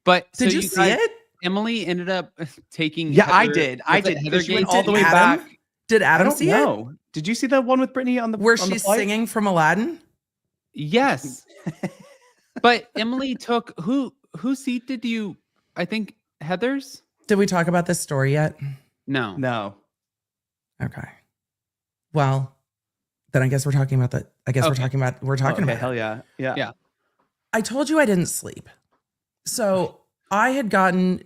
But Did so you see guys- it? Emily ended up taking. Yeah, I Heather- did. was it Heather She went Gate? all the way Adam? back. Did I Adam don't see it? know. Did you see the one with Brittany on the Where on the she's flight? singing from Aladdin? Yes. But Emily took who seat did you? I think Heather's. Did we talk about this story yet? No. No. Okay. Well, then I guess we're talking about that. I guess we're Okay. talking about Okay, it. hell yeah. Yeah. Yeah. I told you I didn't sleep. So I had gotten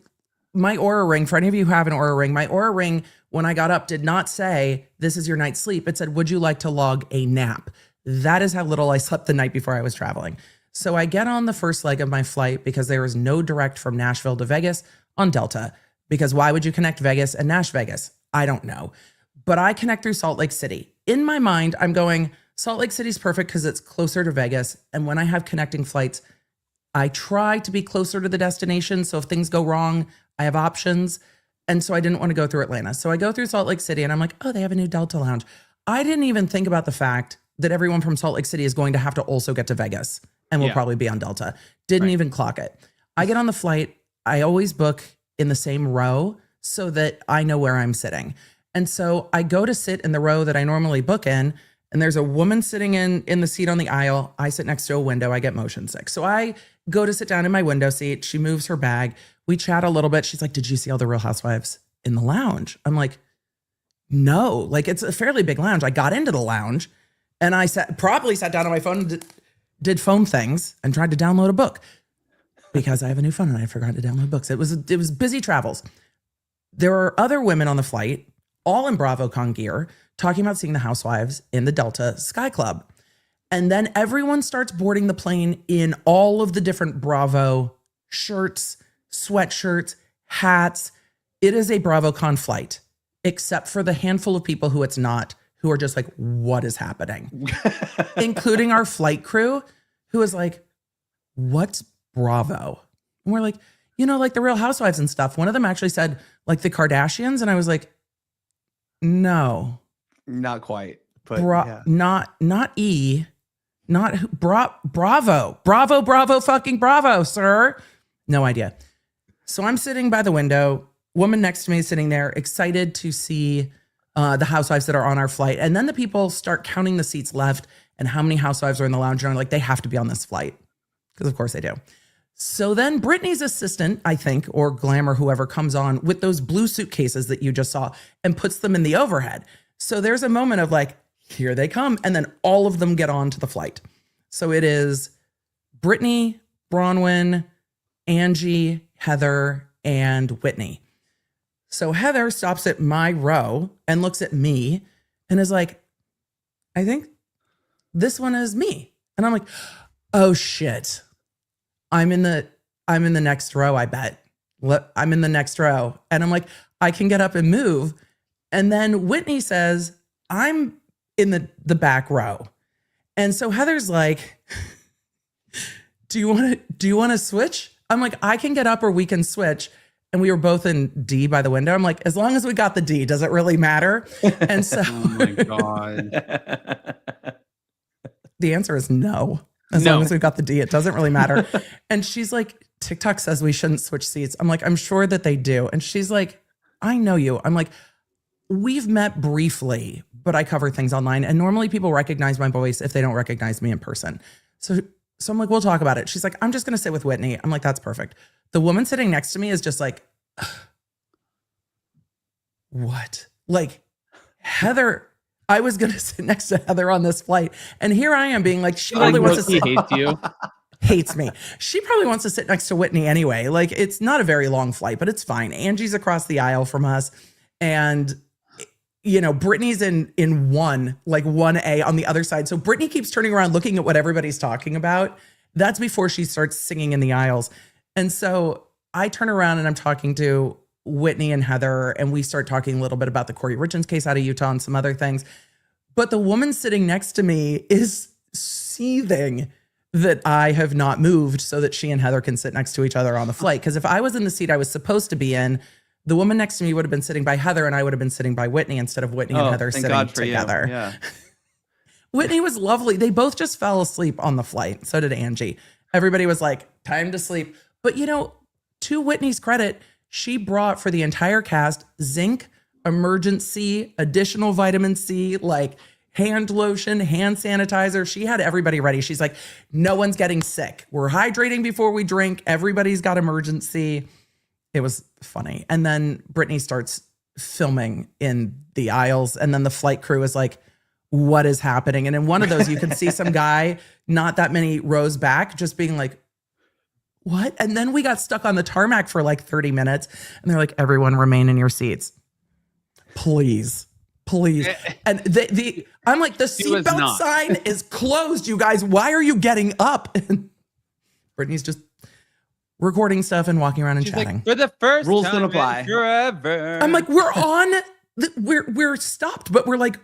my Aura ring. For any of you who have an Aura ring, my Aura ring, when I got up, did not say, this is your night's sleep. It said, would you like to log a nap? That is how little I slept the night before I was traveling. So I get on the first leg of my flight because there is no direct from Nashville to Vegas on Delta. Because why would you connect Vegas and Nash Vegas? I don't know. But I connect through Salt Lake City. In my mind, I'm going, Salt Lake City's perfect because it's closer to Vegas. And when I have connecting flights, I try to be closer to the destination. So if things go wrong, I have options. And so I didn't want to go through Atlanta. So I go through Salt Lake City and I'm like, oh, they have a new Delta lounge. I didn't even think about the fact that everyone from Salt Lake City is going to have to also get to Vegas and will Yeah. probably be on Delta. Didn't even clock it. I get on the flight. I always book in the same row so that I know where I'm sitting. And so I go to sit in the row that I normally book in, and there's a woman sitting in the seat on the aisle. I sit next to a window. I get motion sick. So I go to sit down in my window seat. She moves her bag. We chat a little bit. She's like, did you see all the Real Housewives in the lounge? I'm like, no, like it's a fairly big lounge. I got into the lounge and I probably sat down on my phone and did phone things and tried to download a book because I have a new phone and I forgot to download books. It was busy travels. There are other women on the flight, all in BravoCon gear, talking about seeing the Housewives in the Delta Sky Club. And then everyone starts boarding the plane in all of the different Bravo shirts, sweatshirts, hats. It is a BravoCon flight, except for the handful of people who it's not, who are just like, what is happening? Including our flight crew, who is like, what's Bravo? And we're like, you know, like the Real Housewives and stuff. One of them actually said, like the Kardashians. And I was like, no. Not quite. But yeah. Not E. Not Bravo. Bravo, fucking Bravo, sir. No idea. So I'm sitting by the window. Woman next to me is sitting there, excited to see the housewives that are on our flight. And then the people start counting the seats left and how many housewives are in the lounge. And I'm like, they have to be on this flight. Because of course they do. So then Brittany's assistant, I think, or Glamour, whoever comes on with those blue suitcases that you just saw and puts them in the overhead. So there's a moment of like, here they come. And then all of them get on to the flight. So it is Brittany, Bronwyn, Angie, Heather, and Whitney. So Heather stops at my row and looks at me and is like, I think this one is me. And I'm like, oh shit. I'm in the next row, I bet. I'm in the next row. And I'm like, I can get up and move. And then Whitney says, I'm in the back row. And so Heather's like, do you want to switch? I'm like, I can get up or we can switch. And we were both in D by the window. I'm like, as long as we got the D, does it really matter? And so Oh my God. the answer is no. As long as we've got the D, it doesn't really matter. And she's like, TikTok says we shouldn't switch seats. I'm like, I'm sure that they do. And she's like, I know you. I'm like, we've met briefly, but I cover things online. And normally people recognize my voice if they don't recognize me in person. So I'm like, we'll talk about it. She's like, I'm just going to sit with Whitney. I'm like, that's perfect. The woman sitting next to me is just like, what? Like, Heather, I was going to sit next to Heather on this flight. And here I am being like, she probably wants to sit. Hates you. Hates me. She probably wants to sit next to Whitney anyway. Like, it's not a very long flight, but it's fine. Angie's across the aisle from us. And, you know, Brittany's in 1A on the other side. So Brittany keeps turning around looking at what everybody's talking about. That's before she starts singing in the aisles. And so I turn around and I'm talking to Whitney and Heather, and we start talking a little bit about the Corey Richards case out of Utah and some other things. But the woman sitting next to me is seething that I have not moved so that she and Heather can sit next to each other on the flight. Because if I was in the seat I was supposed to be in, the woman next to me would have been sitting by Heather and I would have been sitting by Whitney instead of Whitney and Heather sitting together. Yeah. Whitney was lovely. They both just fell asleep on the flight. So did Angie. Everybody was like, time to sleep. But, you know, to Whitney's credit, she brought for the entire cast zinc, emergency, additional vitamin C, like hand lotion, hand sanitizer. She had everybody ready. She's like, no one's getting sick. We're hydrating before we drink. Everybody's got emergency. It was funny. And then Brittany starts filming in the aisles. And then the flight crew is like, what is happening? And in one of those, you can see some guy not that many rows back just being like, what? And then we got stuck on the tarmac for like 30 minutes. And they're like, everyone remain in your seats. Please. And I'm like, the seatbelt sign is closed, you guys. Why are you getting up? And Brittany's just recording stuff and walking around and chatting. Like, for the first Rules time don't apply. forever. I'm like, we're stopped, but we're like,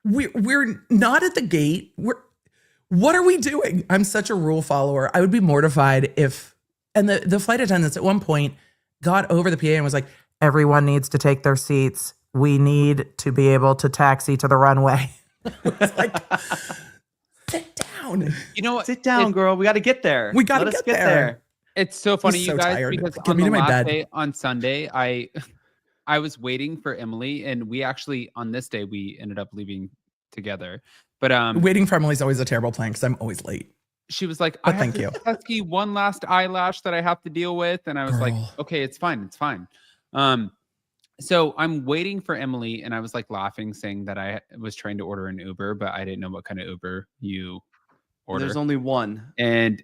we're not at the gate. What are we doing? I'm such a rule follower. I would be mortified if, and the flight attendants at one point got over the PA and was like, everyone needs to take their seats. We need to be able to taxi to the runway. It's like, sit down. You know what? Sit down, girl. We got to get there. We got to get there. It's so funny, so you guys, tired. because Get on me the to my last bed. day on Sunday, I was waiting for Emily, and we actually, on this day, we ended up leaving together. But waiting for Emily's always a terrible plan because I'm always late. she was like, But I thank have you. this pesky one last eyelash that I have to deal with. And I was like, Girl. okay, it's fine. So I'm waiting for Emily, and I was like laughing, saying that I was trying to order an Uber, but I didn't know what kind of Uber you order. There's only one. And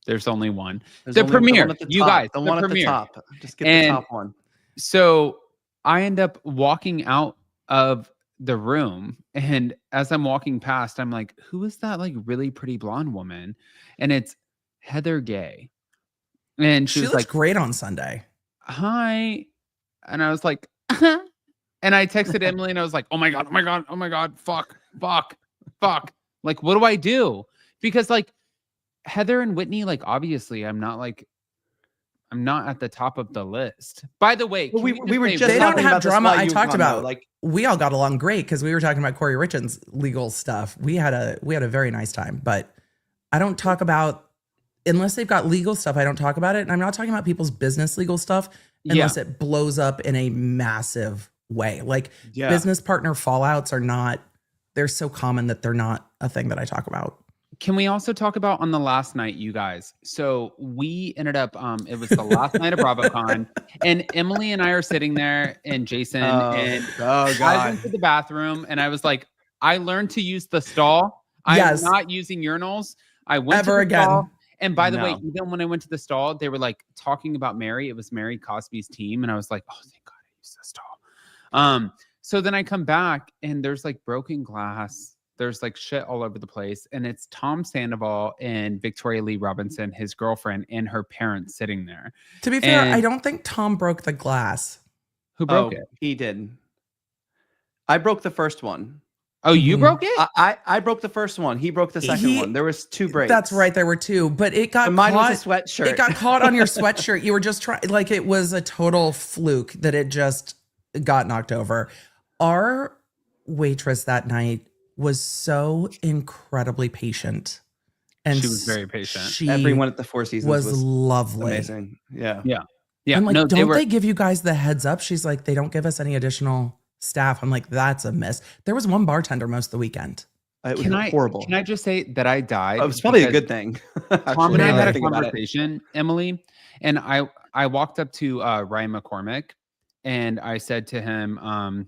there's only one. There's The only premiere, one at the you top. guys, The the one premiere. at the top. Just get And the top one. So I end up walking out of the room, and as I'm walking past, I'm like, who is that like really pretty blonde woman? And it's Heather Gay. And she was looks like, great on Sunday. hi. And I was like, and I texted Emily, and I was like, oh my God, fuck. Like, what do I do? Because like Heather and Whitney, like, obviously I'm not at the top of the list. By the way, Well, we were say just They don't talking have about this drama. while I you talked were gone, though. about like we all got along great because we were talking about Corey Richards' legal stuff. We had a very nice time, but I don't talk about, unless they've got legal stuff, I don't talk about it. And I'm not talking about people's business legal stuff unless it blows up in a massive way. Like business partner fallouts they're so common that they're not a thing that I talk about. Can we also talk about on the last night, you guys? So we ended up, it was the last night of BravoCon, and Emily and I are sitting there, and Jason, and I went to the bathroom, and I was like, I learned to use the stall. I'm not using urinals. I went to the stall. And by the way, even when I went to the stall, they were like talking about Mary. It was Mary Cosby's team. And I was like, oh, thank God I used the stall. So then I come back, and there's like broken glass there's like shit all over the place, and it's Tom Sandoval and Victoria Lee Robinson, his girlfriend, and her parents sitting there. To be fair, And- I don't think Tom broke the glass. Who broke it? He did. I broke the first one. Oh, you Mhm. broke it? I broke the first one. He broke the second one. There was 2 breaks. That's right, there were 2, but it got And mine caught. was a sweatshirt. It got caught on your sweatshirt. You were just trying, like it was a total fluke that it just got knocked over. Our waitress that night was so incredibly patient, and She was very patient. She Everyone at the Four Seasons was was lovely. amazing. Yeah. Yeah, I'm like, no, don't they give you guys the heads up? She's like, they don't give us any additional staff. I'm like, that's a miss. There was one bartender most of the weekend. It was horrible. Can I just say that I died? It was probably a because good thing. Tom and I Actually, now that had I a think about it. conversation, Emily, and I walked up to Ryan McCormick and I said to him,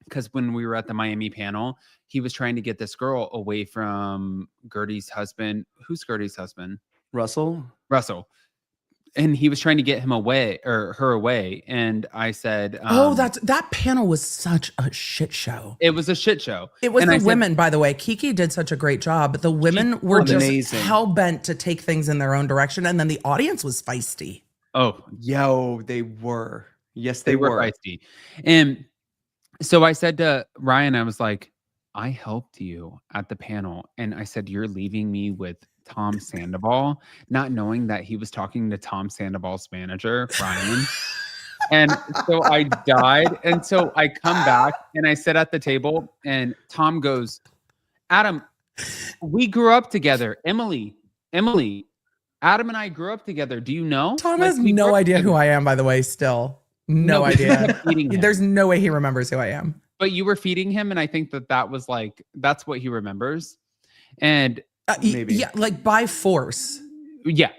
because when we were at the Miami panel, he was trying to get this girl away from Gertie's husband. Who's Gertie's husband? Russell. And he was trying to get him away or her away. And I said, that panel was such a shit show. it was a shit show. It was And I the said- women, by the way. Kiki did such a great job, but the women were just amazing. hell bent to take things in their own direction. And then the audience was feisty. Oh, Yo, they were. Yes, they were feisty. And so I said to Ryan, I was like, I helped you at the panel. And I said, you're leaving me with Tom Sandoval, not knowing that he was talking to Tom Sandoval's manager, Ryan. And so I died. And so I come back and I sit at the table and Tom goes, Adam, we grew up together. Emily, Adam and I grew up together. Do you know? Tom Like, has we grew no up idea together." who I am, by the way, still. No but you idea. kept feeding him. There's no way he remembers who I am. But you were feeding him. And I think that was like, that's what he remembers. And Maybe. Yeah, like by force. yeah.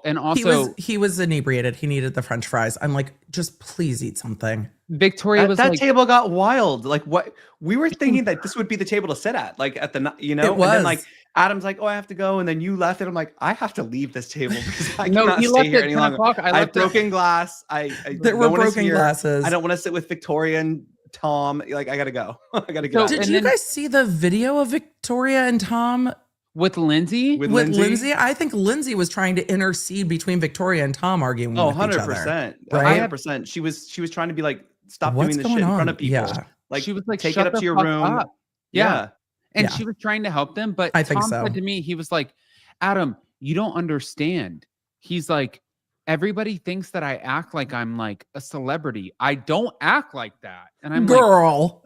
And also He was inebriated. He needed the French fries. I'm like, just please eat something. Victoria was That like, table got wild. Like what we were thinking that this would be the table to sit at, like at the It and was. then like Adam's like, oh, I have to go, and then you left it. I'm like, I have to leave this table because I no, cannot he stay left here at any 10 longer. o'clock. I I have left at broken glass. There no were one is broken here. glasses. I don't want to sit with Victoria and Tom. Like I gotta go. I gotta go. So- Did and you then- guys see the video of Victoria and Tom with Lindsay. With with Lindsay? Lindsay? I think Lindsay was trying to intercede between Victoria and Tom arguing Oh, with each other. 100%. Right? 100%. She was trying to be like, stop What's doing this going shit in on? front of people. Yeah. Like She was like, take "Shut it up the to your fuck room. up." Yeah. And Yeah. she was trying to help them, but I think Tom so. said to me, he was like, Adam, you don't understand. He's like, everybody thinks that I act like I'm like a celebrity. I don't act like that. And I'm Girl,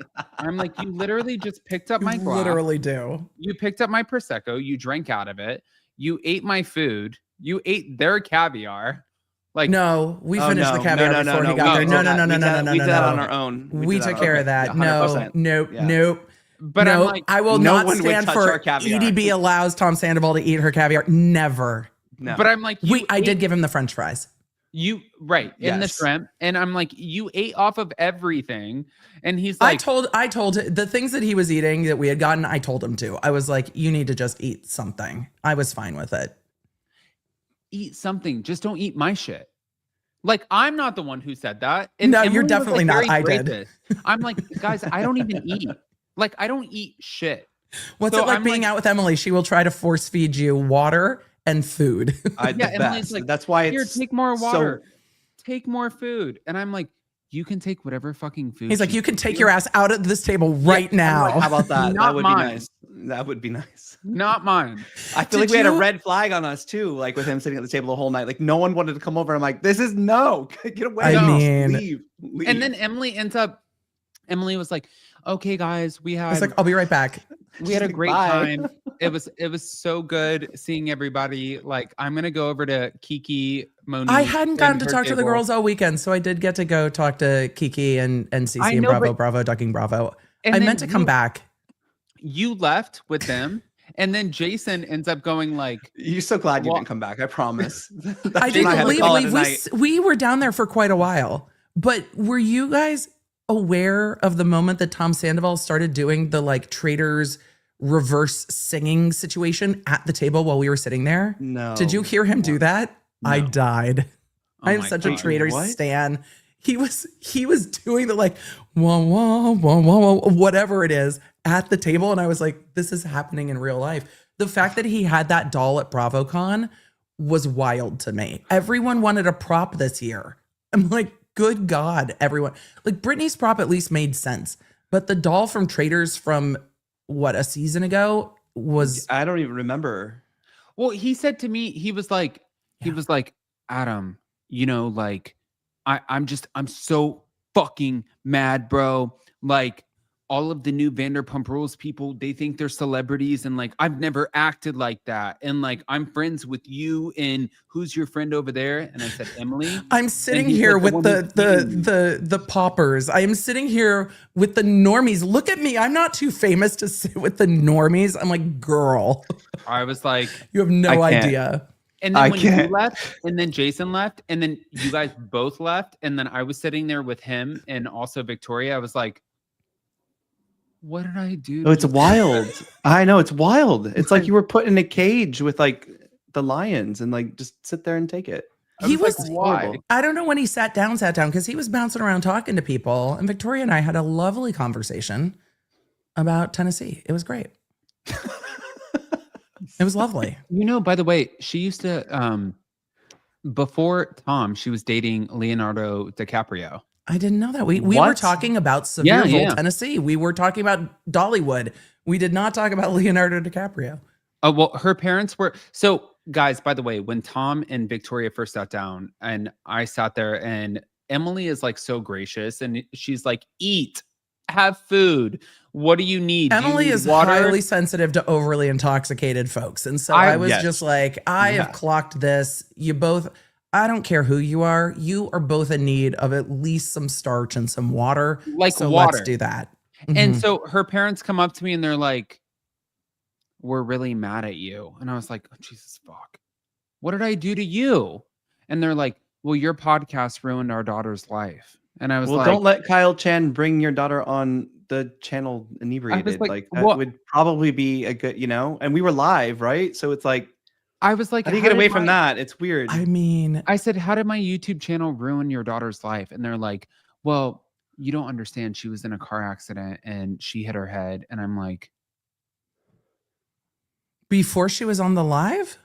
like, you literally just picked up my you glass. literally do. You picked up my Prosecco. You drank out of it. You ate my food. You ate their caviar. Like, No, we Oh, finished no. the caviar No, before he we got there. did No, that. no, no, We no, did no, that- no, We no, did that on no. our own. We did that took on care our of that. own. No, 100%. nope, Yeah. nope. but no, I'm like, I will no not one would stand touch for our caviar. EDB allows Tom Sandoval to eat her caviar. Never. No. but I'm like, I did give him the French fries. You right in the Yes. shrimp, and I'm like, you ate off of everything, and he's I like, told the things that he was eating that we had gotten. I told him to. I was like, you need to just eat something. I was fine with it. eat something, just don't eat my shit. Like, I'm not the one who said that. And No, Emily you're was, definitely not. very I did. gracious. I'm like, guys, I don't even eat. Like, I don't eat shit. What's So it like I'm being like- out with Emily? She will try to force feed you water and food. The Yeah, Emily's best. like, That's why Here, it's take more so- water, take more food, and I'm like, you can take whatever fucking food. He's like, you can take your ass out of this table right now. How about that? Not That would mine. be nice. That would be nice. Not mine. I feel Did like we had a you- red flag on us too, like with him sitting at the table the whole night. Like no one wanted to come over. I'm like, this is no, get away. I No. mean- leave. And then Emily was like, okay, guys, we I was had like, I'll be right back. we had a She's like, great "Bye." time. It was so good seeing everybody. Like, I'm gonna go over to Kiki, Monique. I hadn't gotten and to her talk to the table. girls all weekend, so I did get to go talk to Kiki and Cece I and know, Bravo, but- Bravo, ducking Bravo. And I then meant to come you- back. You left with them, and then Jason ends up going like, You're so glad you Well- didn't come back. I promise. I Jason had didn't to leave. call it a We, night. we were down there for quite a while. But were you guys aware of the moment that Tom Sandoval started doing the like traders reverse singing situation at the table while we were sitting there? No. Did you hear him do that? I No. died. Oh I am my such a God. Traitors What? stan. He was doing the like wah, wah, wah, wah, wah, whatever it is at the table. And I was like, this is happening in real life. The fact that he had that doll at BravoCon was wild to me. Everyone wanted a prop this year. I'm like, good God, everyone. Like Britney's prop at least made sense. But the doll from Traders from what, a season ago was. I don't even remember. Well, he said to me, he was like, Adam, you know, like, I'm so fucking mad, bro. Like, all of the new Vanderpump Rules people, they think they're celebrities, and like I've never acted like that. And like I'm friends with you, and who's your friend over there? And I said, Emily. I'm sitting here with the paupers. I am sitting here with the normies. Look at me. I'm not too famous to sit with the normies. I'm like, girl. I was like, you have no idea. And then when you left, and then Jason left, and then you guys both left, and then I was sitting there with him and also Victoria. I was like, what did I do? Oh, it's wild. I know, it's wild. It's like you were put in a cage with like the lions and like just sit there and take it. He was like, why? I don't know when he sat down because he was bouncing around talking to people. And Victoria and I had a lovely conversation about Tennessee. It was great. It was lovely. You know, by the way, she used to before Tom, she was dating Leonardo DiCaprio. I didn't know that. We were talking about Sevierville, Tennessee. We were talking about Dollywood. We did not talk about Leonardo DiCaprio. Oh, well, her parents were. So, guys, by the way, when Tom and Victoria first sat down and I sat there, and Emily is like so gracious and she's like, eat, have food. What do you need? Emily you need is water? highly sensitive to overly intoxicated folks. And so I was just like, I have clocked this. You both... I don't care who you are both in need of at least some starch and some water. Like so water. Let's do that. And so her parents come up to me and they're like, we're really mad at you. And I was like, oh, Jesus fuck. What did I do to you? And they're like, well, your podcast ruined our daughter's life. And I was like, don't let Kyle Chan bring your daughter on the channel inebriated. Like that would probably be a good, and we were live, right? So it's like, I was like, how do you get away from that? It's weird. I mean, I said, how did my YouTube channel ruin your daughter's life? And they're like, well, you don't understand. She was in a car accident and she hit her head. And I'm like, before she was on the live?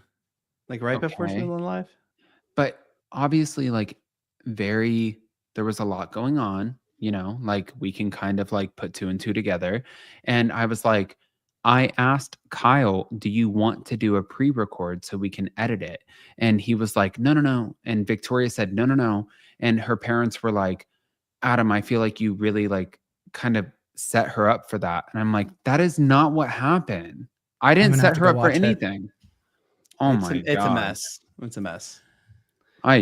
Like right before she was on the live? But obviously, like there was a lot going on, like we can kind of like put 2 and 2 together. And I was like, I asked Kyle, do you want to do a pre-record so we can edit it? And he was like, no. And Victoria said, no. And her parents were like, Adam, I feel like you really like kind of set her up for that. And I'm like, that is not what happened. I didn't set her up for anything. Oh my God. It's a mess. It's a mess. Ay.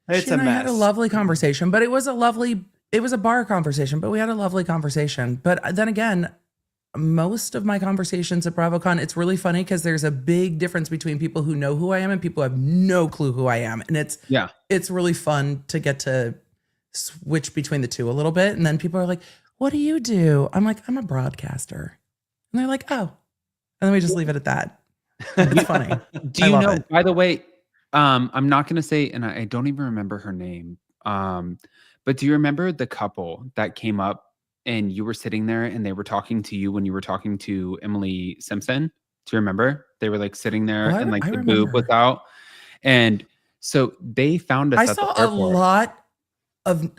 It's a mess. I had a lovely conversation, but it was a bar conversation, but we had a lovely conversation. But then again, most of my conversations at BravoCon, it's really funny because there's a big difference between people who know who I am and people who have no clue who I am. And it's really fun to get to switch between the two a little bit. And then people are like, what do you do? I'm like, I'm a broadcaster. And they're like, oh. And then we just leave it at that. It's funny. Do you know, by the way, I'm not going to say, and I don't even remember her name. But do you remember the couple that came up and you were sitting there and they were talking to you when you were talking to Emily Simpson? Do you remember? They were like sitting there and like the boob was out. And so they found us. I saw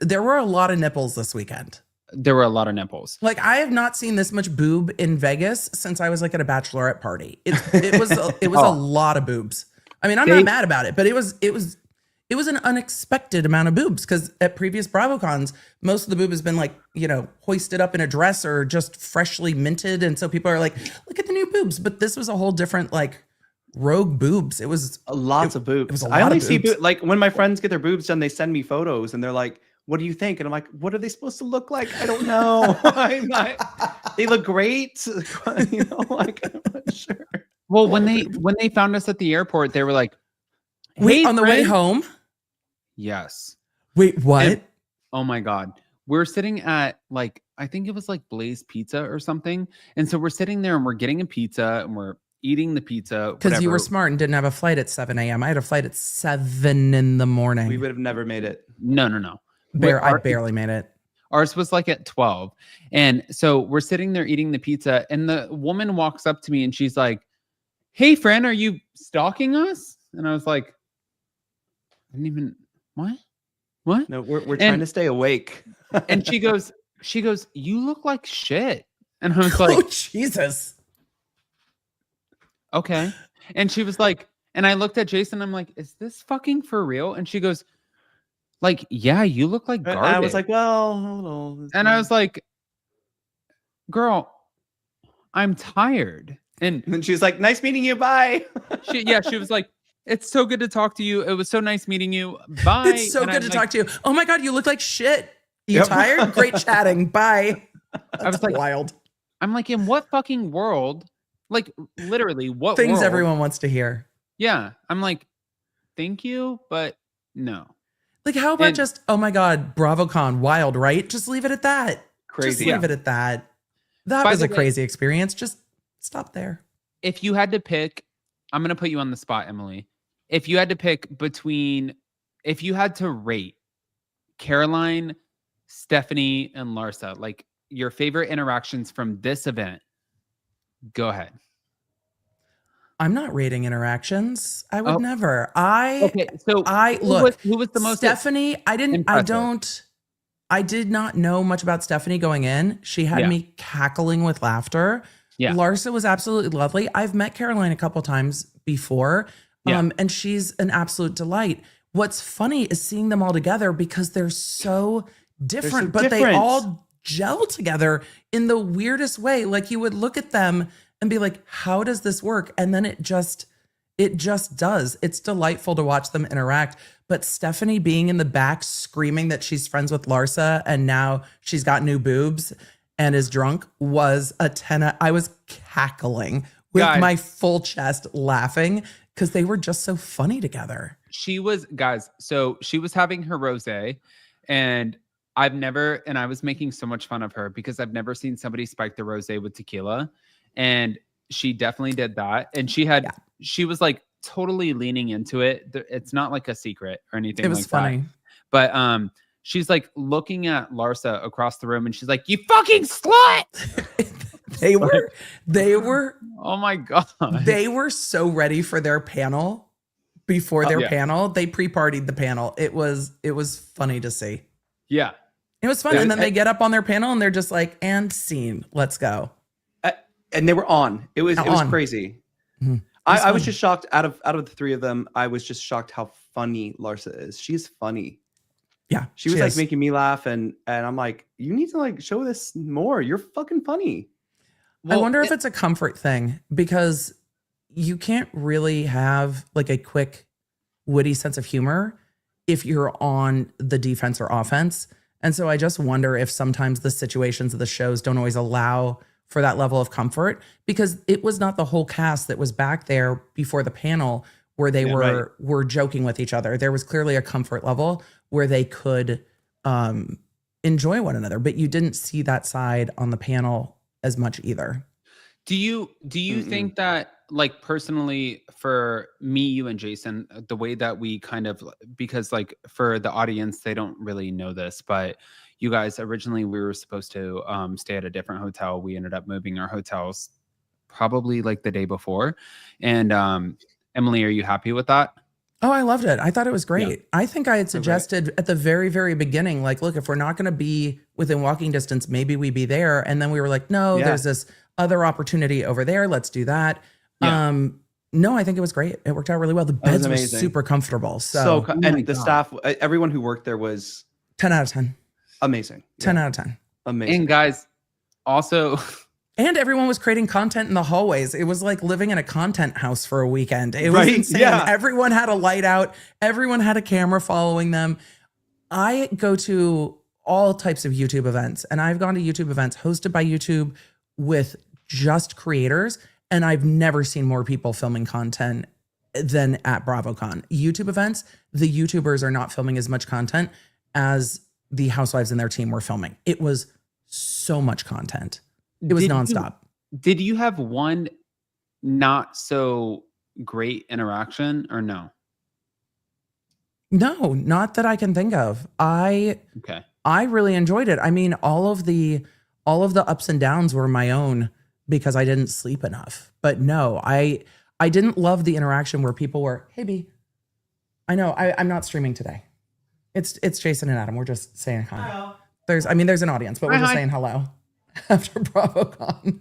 there were a lot of nipples this weekend. There were a lot of nipples. Like I have not seen this much boob in Vegas since I was like at a bachelorette party. It was a lot of boobs. I mean, I'm not mad about it, but it was an unexpected amount of boobs because at previous BravoCons, most of the boob has been like, hoisted up in a dress or just freshly minted. And so people are like, look at the new boobs. But this was a whole different like rogue boobs. It was lots of boobs. It was a lot I only of see boobs. like when my friends get their boobs done, they send me photos and they're like, what do you think? And I'm like, what are they supposed to look like? I don't know. They look great. Like I'm not sure. Well, when they found us at the airport, they were like, hey, wait, on the way home? Yes. Wait, what? And, oh my God. We're sitting at like, I think it was like Blaze Pizza or something. And so we're sitting there and we're getting a pizza and we're eating the pizza. Because you were smart and didn't have a flight at 7 a.m. I had a flight at 7 in the morning. We would have never made it. No. I barely made it. Ours was like at 12. And so we're sitting there eating the pizza, and the woman walks up to me and she's like, "Hey, friend, are you stalking us?" And I was like, I didn't even, what? No, we're trying to stay awake. And she goes, "You look like shit." And I was Oh, like, Jesus. okay. And she was like, and I looked at Jason, I'm like, is this fucking for real? And she goes, like, yeah, you look like garbage. I was like, well, hold on. And I was like, girl, I'm tired. And then she was like, nice meeting you. Bye. she was like, it's so good to talk to you. It was so nice meeting you. Bye. It's so good to talk to you. Oh my God, you look like shit. You Yep. tired? Great chatting. Bye. I was like, wild. I'm like, in what fucking world? Like, literally, what Things world? everyone wants to hear. Yeah. I'm like, thank you, but no. Like, how about just, oh my God, BravoCon, wild, right? Just leave it at that. Crazy. Just leave it at that. That By was the a way, crazy experience. Just stop there. If you had to pick, I'm going to put you on the spot, Emily. If you had to pick between, if you had to rate Caroline, Stephanie, and Larsa, like your favorite interactions from this event, go ahead. I'm not rating interactions. I would Oh. never. Okay, so who was the most Stephanie, I did not know much about Stephanie going in. She had me cackling with laughter. Yeah. Larsa was absolutely lovely. I've met Caroline a couple times before, and she's an absolute delight. What's funny is seeing them all together because they're so different, but they all gel together in the weirdest way. Like you would look at them and be like, how does this work? And then it just does. It's delightful to watch them interact. But Stephanie being in the back screaming that she's friends with Larsa and now she's got new boobs and is drunk was a 10. I was cackling with my full chest laughing because they were just so funny together. She was having her rosé, and I was making so much fun of her because I've never seen somebody spike the rosé with tequila. And she definitely did that. And she was like totally leaning into it. It's not like a secret or anything. It was like funny. That. But she's like looking at Larsa across the room and she's like, "You fucking slut." They were oh my God. They were so ready for their panel before their panel. They pre-partied the panel. It was funny to see. Yeah. It was fun. And then they get up on their panel and they're just like, and scene, let's go. And they were on. It was crazy. Mm-hmm. I was just shocked. Out of the three of them, I was just shocked how funny Larsa is. She's funny. Yeah, she was like making me laugh, and I'm like, you need to like show this more. You're fucking funny. Well, I wonder if it's a comfort thing because you can't really have like a quick, witty sense of humor if you're on the defense or offense. And so I just wonder if sometimes the situations of the shows don't always allow for that level of comfort, because it was not the whole cast that was back there before the panel where they were joking with each other. There was clearly a comfort level where they could enjoy one another, but you didn't see that side on the panel as much either. Do you think that, like, personally, for me, you and Jason, the way that we kind of, because like for the audience, they don't really know this, but you guys, originally we were supposed to stay at a different hotel. We ended up moving our hotels probably like the day before. And Emily, are you happy with that? Oh, I loved it. I thought it was great. Yeah. I think I had suggested at the very, very beginning, like, look, if we're not going to be within walking distance, maybe we be there. And then we were like, no, there's this other opportunity over there. Let's do that. Yeah. No, I think it was great. It worked out really well. The beds were super comfortable. And the staff, everyone who worked there was 10 out of 10. Amazing. 10 out of 10. Amazing. And guys, also... And everyone was creating content in the hallways. It was like living in a content house for a weekend. It was insane. Yeah. Everyone had a light out. Everyone had a camera following them. I go to all types of YouTube events, and I've gone to YouTube events hosted by YouTube with just creators, and I've never seen more people filming content than at BravoCon. YouTube events, the YouTubers are not filming as much content as the Housewives and their team were filming. It was so much content. It was nonstop. Did you have one not so great interaction or no? No, not that I can think of. I I really enjoyed it. I mean, all of the ups and downs were my own because I didn't sleep enough. But no, I didn't love the interaction where people were, hey B, I know I'm not streaming today. It's Jason and Adam. We're just saying hi. Hello. There's an audience, but we're just saying hello after BravoCon.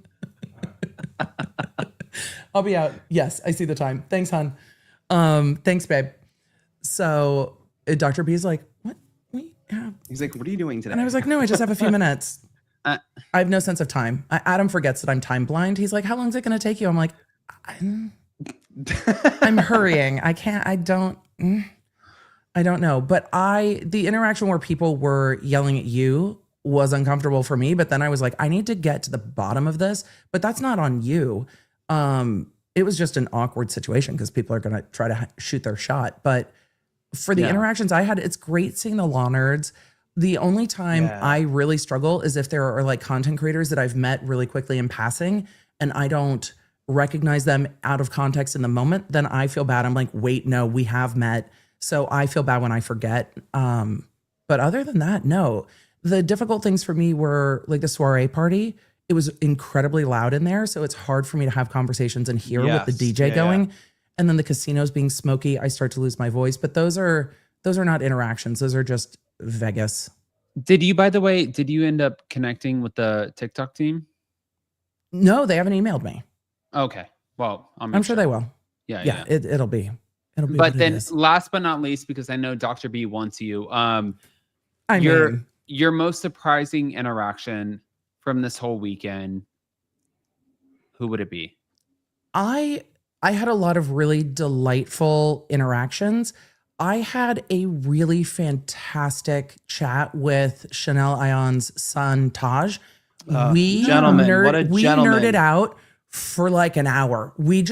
I'll be out. Yes, I see the time. Thanks, hon. Thanks, babe. So Dr. B is like, what? He's like, what are you doing today? And I was like, no, I just have a few minutes. I have no sense of time. Adam forgets that I'm time blind. He's like, how long is it going to take you? I'm like, I'm hurrying. I don't know. But the interaction where people were yelling at you was uncomfortable for me. But then I was like, I need to get to the bottom of this, but that's not on you. It was just an awkward situation because people are going to try to shoot their shot. But for the interactions I had, it's great seeing the Law Nerds. The only time I really struggle is if there are like content creators that I've met really quickly in passing and I don't recognize them out of context in the moment, then I feel bad. I'm like, wait, no, we have met. So I feel bad when I forget. But other than that, no. The difficult things for me were like the soiree party. It was incredibly loud in there. So it's hard for me to have conversations and hear with the DJ going. And then the casinos being smoky, I start to lose my voice. But those are not interactions. Those are just Vegas. Did you end up connecting with the TikTok team? No, they haven't emailed me. Okay. Well, I'm sure they will. Yeah. It'll be. But then last but not least, because I know Dr. B wants you, your most surprising interaction from this whole weekend, who would it be? I had a lot of really delightful interactions. I had a really fantastic chat with Chanel Ayan's son, Taj. We nerded out for like an hour. We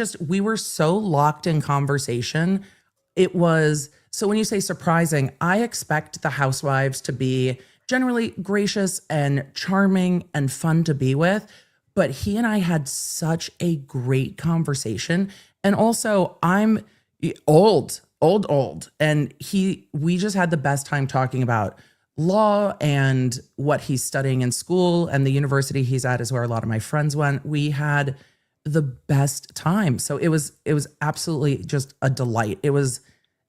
were so locked in conversation. So when you say surprising, I expect the Housewives to be generally gracious and charming and fun to be with. But he and I had such a great conversation. And also I'm old. And we just had the best time talking about law and what he's studying in school, and the university he's at is where a lot of my friends went. We had the best time. So it was absolutely just a delight. It was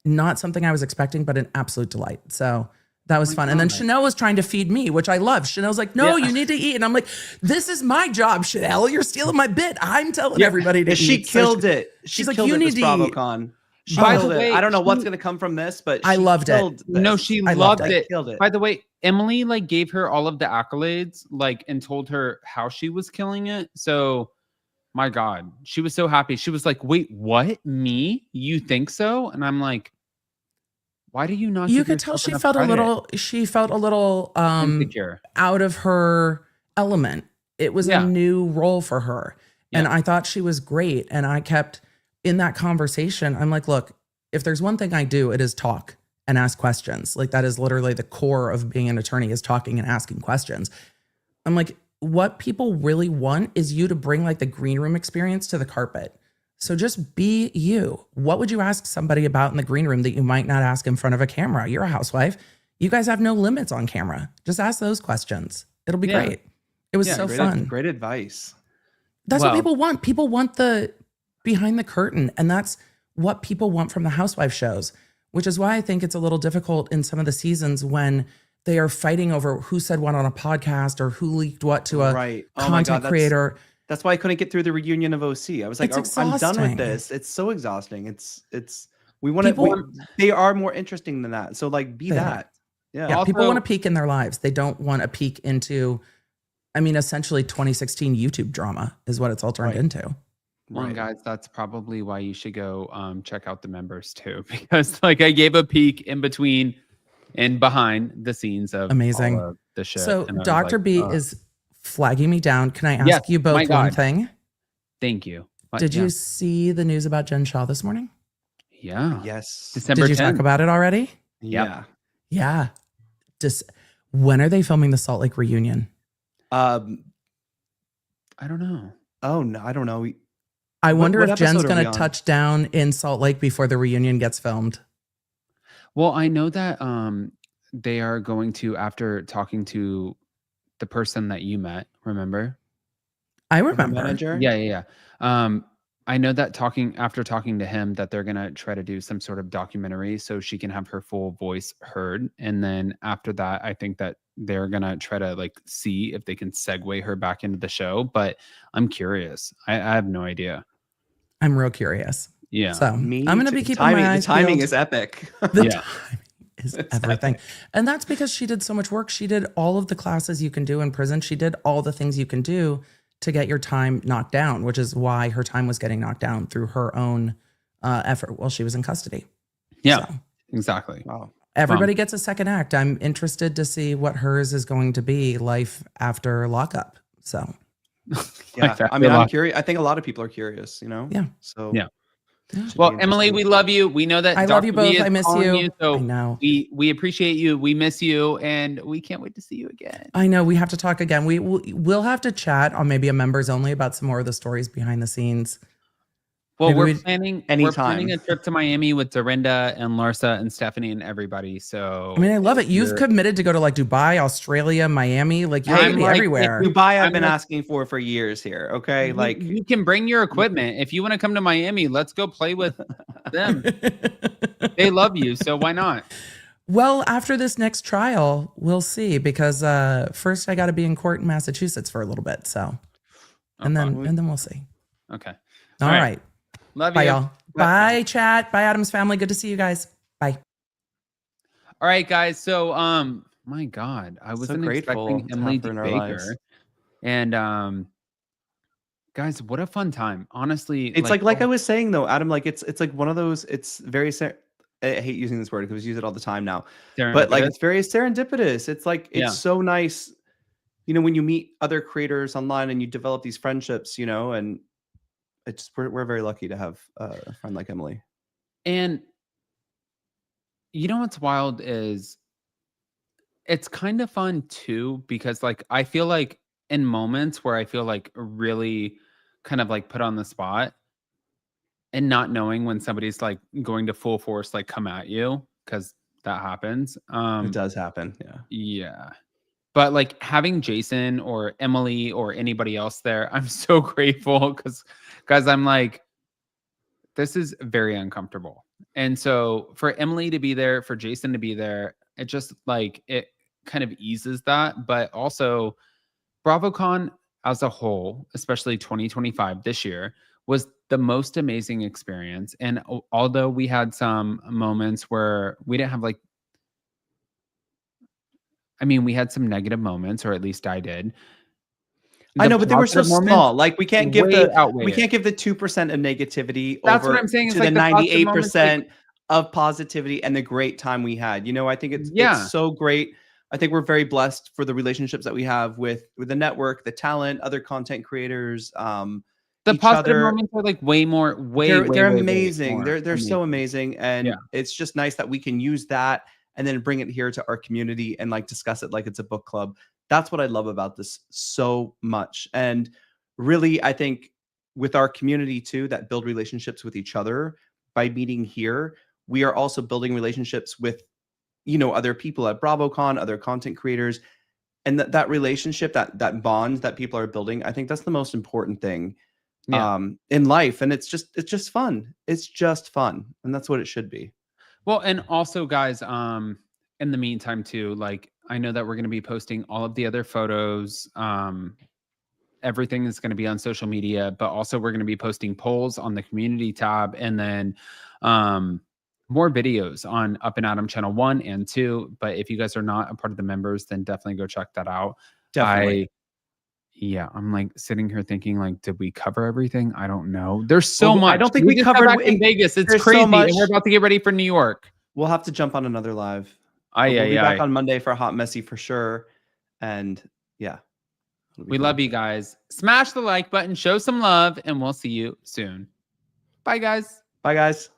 not something I was expecting, but an absolute delight. So that was fun. And then Chanel was trying to feed me, which I love. Chanel's like, no, you need to eat. And I'm like, this is my job, Chanel. You're stealing my bit. I'm telling everybody to eat. She killed it. She's like, you need to BravoCon. By the way, I don't know what's going to come from this, but I loved it. No, she loved it. Killed it. By the way, Emily like gave her all of the accolades, like, and told her how she was killing it. So, my God, she was so happy. She was like, "Wait, what? Me? You think so?" And I'm like, "Why do you not?" You could tell she felt a little. She felt a little insecure, out of her element. It was a new role for her, and I thought she was great. And I kept. In that conversation, I'm like, look, if there's one thing I do, it is talk and ask questions. Like that is literally the core of being an attorney, is talking and asking questions. I'm like, what people really want is you to bring like the green room experience to the carpet. So just be you. What would you ask somebody about in the green room that you might not ask in front of a camera? You're a housewife. You guys have no limits on camera. Just ask those questions. It'll be great. It was so fun. Great advice. That's what people want. People want the behind the curtain. And that's what people want from the housewife shows, which is why I think it's a little difficult in some of the seasons when they are fighting over who said what on a podcast or who leaked what to a content creator. That's why I couldn't get through the reunion of OC. I was like, I'm done with this. It's so exhausting. We want to, they are more interesting than that. So like be that. Yeah. Also, people want to peek in their lives. They don't want to peek into, essentially 2016 YouTube drama is what it's all turned into. Well, guys, that's probably why you should go check out the members too, because like I gave a peek in between and behind the scenes of amazing all of the show. So Dr. B is flagging me down. Can I ask you both one thing? Thank you. Did you see the news about Jen Shah this morning? Yeah. Yes. December 10th. Did you talk about it already? Yeah. Yeah. When are they filming the Salt Lake reunion? I don't know. Oh no, I don't know. I wonder if Jen's going to touch down in Salt Lake before the reunion gets filmed. Well, I know that they are going to, after talking to the person that you met, remember? I Her remember. manager. Yeah. I know that after talking to him, that they're gonna try to do some sort of documentary so she can have her full voice heard. And then after that, I think that they're gonna try to like see if they can segue her back into the show. But I'm curious. I have no idea. I'm real curious. Yeah. So I'm Me going to too. be keeping my eyes The timing peeled. is epic. The Yeah. timing is It's everything. epic. And that's because she did so much work. She did all of the classes you can do in prison. She did all the things you can do to get your time knocked down, which is why her time was getting knocked down through her own effort while she was in custody. Yeah, So exactly. Wow. everybody gets a second act. I'm interested to see what hers is going to be, life after lockup. So Yeah. Like, I mean, I'm like- curious. I think a lot of people are curious, you know? Yeah. So Yeah. should Well, be Emily, interesting. we love you. We know that I love you Dr. B both. is I miss calling you. So I know. we appreciate you. We miss you, and we can't wait to see you again. I know we have to talk again. We'll have to chat on maybe a members only about some more of the stories behind the scenes. Well, Maybe we're we'd- planning Anytime. a trip to Miami with Dorinda and Larsa and Stephanie and everybody. So I mean, I love it. You've You're- committed to go to like Dubai, Australia, Miami. Like you're I'm gonna be like- everywhere. Dubai, I've I'm been like- asking for years here. Okay. Like, you can bring your equipment. If you want to come to Miami, let's go play with them. They love you, so why not? Well, after this next trial, we'll see. Because first I got to be in court in Massachusetts for a little bit. So, and Okay. then we'll see. Okay. All right. Love Bye, you. y'all. Bye, chat. Bye, Adams family. Good to see you guys. Bye. All right, guys. So, my God, I wasn't grateful expecting to have Emily her in our Baker, lives. and guys, what a fun time! Honestly, it's like I was saying though, Adam. Like it's like one of those. It's very. I hate using this word because we use it all the time now. But like serendipitous. it's very serendipitous. It's like it's Yeah. so nice, you know, when you meet other creators online and you develop these friendships, you know, and it's we're very lucky to have a friend like Emily. And you know what's wild is it's kind of fun too, because like I feel like in moments where I feel like really kind of like put on the spot and not knowing when somebody's like going to full force like come at you, because that happens. It does happen. Yeah. Yeah. But like having Jason or Emily or anybody else there, I'm so grateful because guys, I'm like, this is very uncomfortable. And so for Emily to be there, for Jason to be there, it just like it kind of eases that. But also BravoCon as a whole, especially 2025 this year, was the most amazing experience. And although we had some moments where we didn't have like, I mean, we had some negative moments, or at least I did. I know, but they were so positive moments small. Like we can't give way outweigh we it. can't give the 2% of negativity That's what over I'm saying, to it's the like the positive moments, like- 98% of positivity and the great time we had. You know, I think Yeah. it's so great. I think we're very blessed for the relationships that we have with the network, the talent, other content creators. The each positive other. moments are like way more, They're way amazing. more They're so amazing, and Yeah. it's just nice that we can use that and then bring it here to our community and like discuss it like it's a book club. That's what I love about this so much. And really, I think with our community too, that build relationships with each other by meeting here, we are also building relationships with, you know, other people at BravoCon, other content creators, and that relationship, that bond that people are building. I think that's the most important thing in life. And it's just fun. It's just fun. And that's what it should be. Well, and also guys, in the meantime too, like I know that we're going to be posting all of the other photos. Everything is going to be on social media, but also we're going to be posting polls on the community tab, and then more videos on Up and Adam channel 1 and 2. But if you guys are not a part of the members, then definitely go check that out. Definitely. I'm like sitting here thinking, like, did we cover everything? I don't know. There's so Well, much. I don't think we just got covered back in Vegas. It's there's so crazy, much. and we're about to get ready for New York. We'll have to jump on another live. Aye, We'll be aye, back aye. on Monday for Hot Messy for sure. And yeah. it'll be We fun. love you guys. Smash the like button, show some love, and we'll see you soon. Bye, guys. Bye, guys.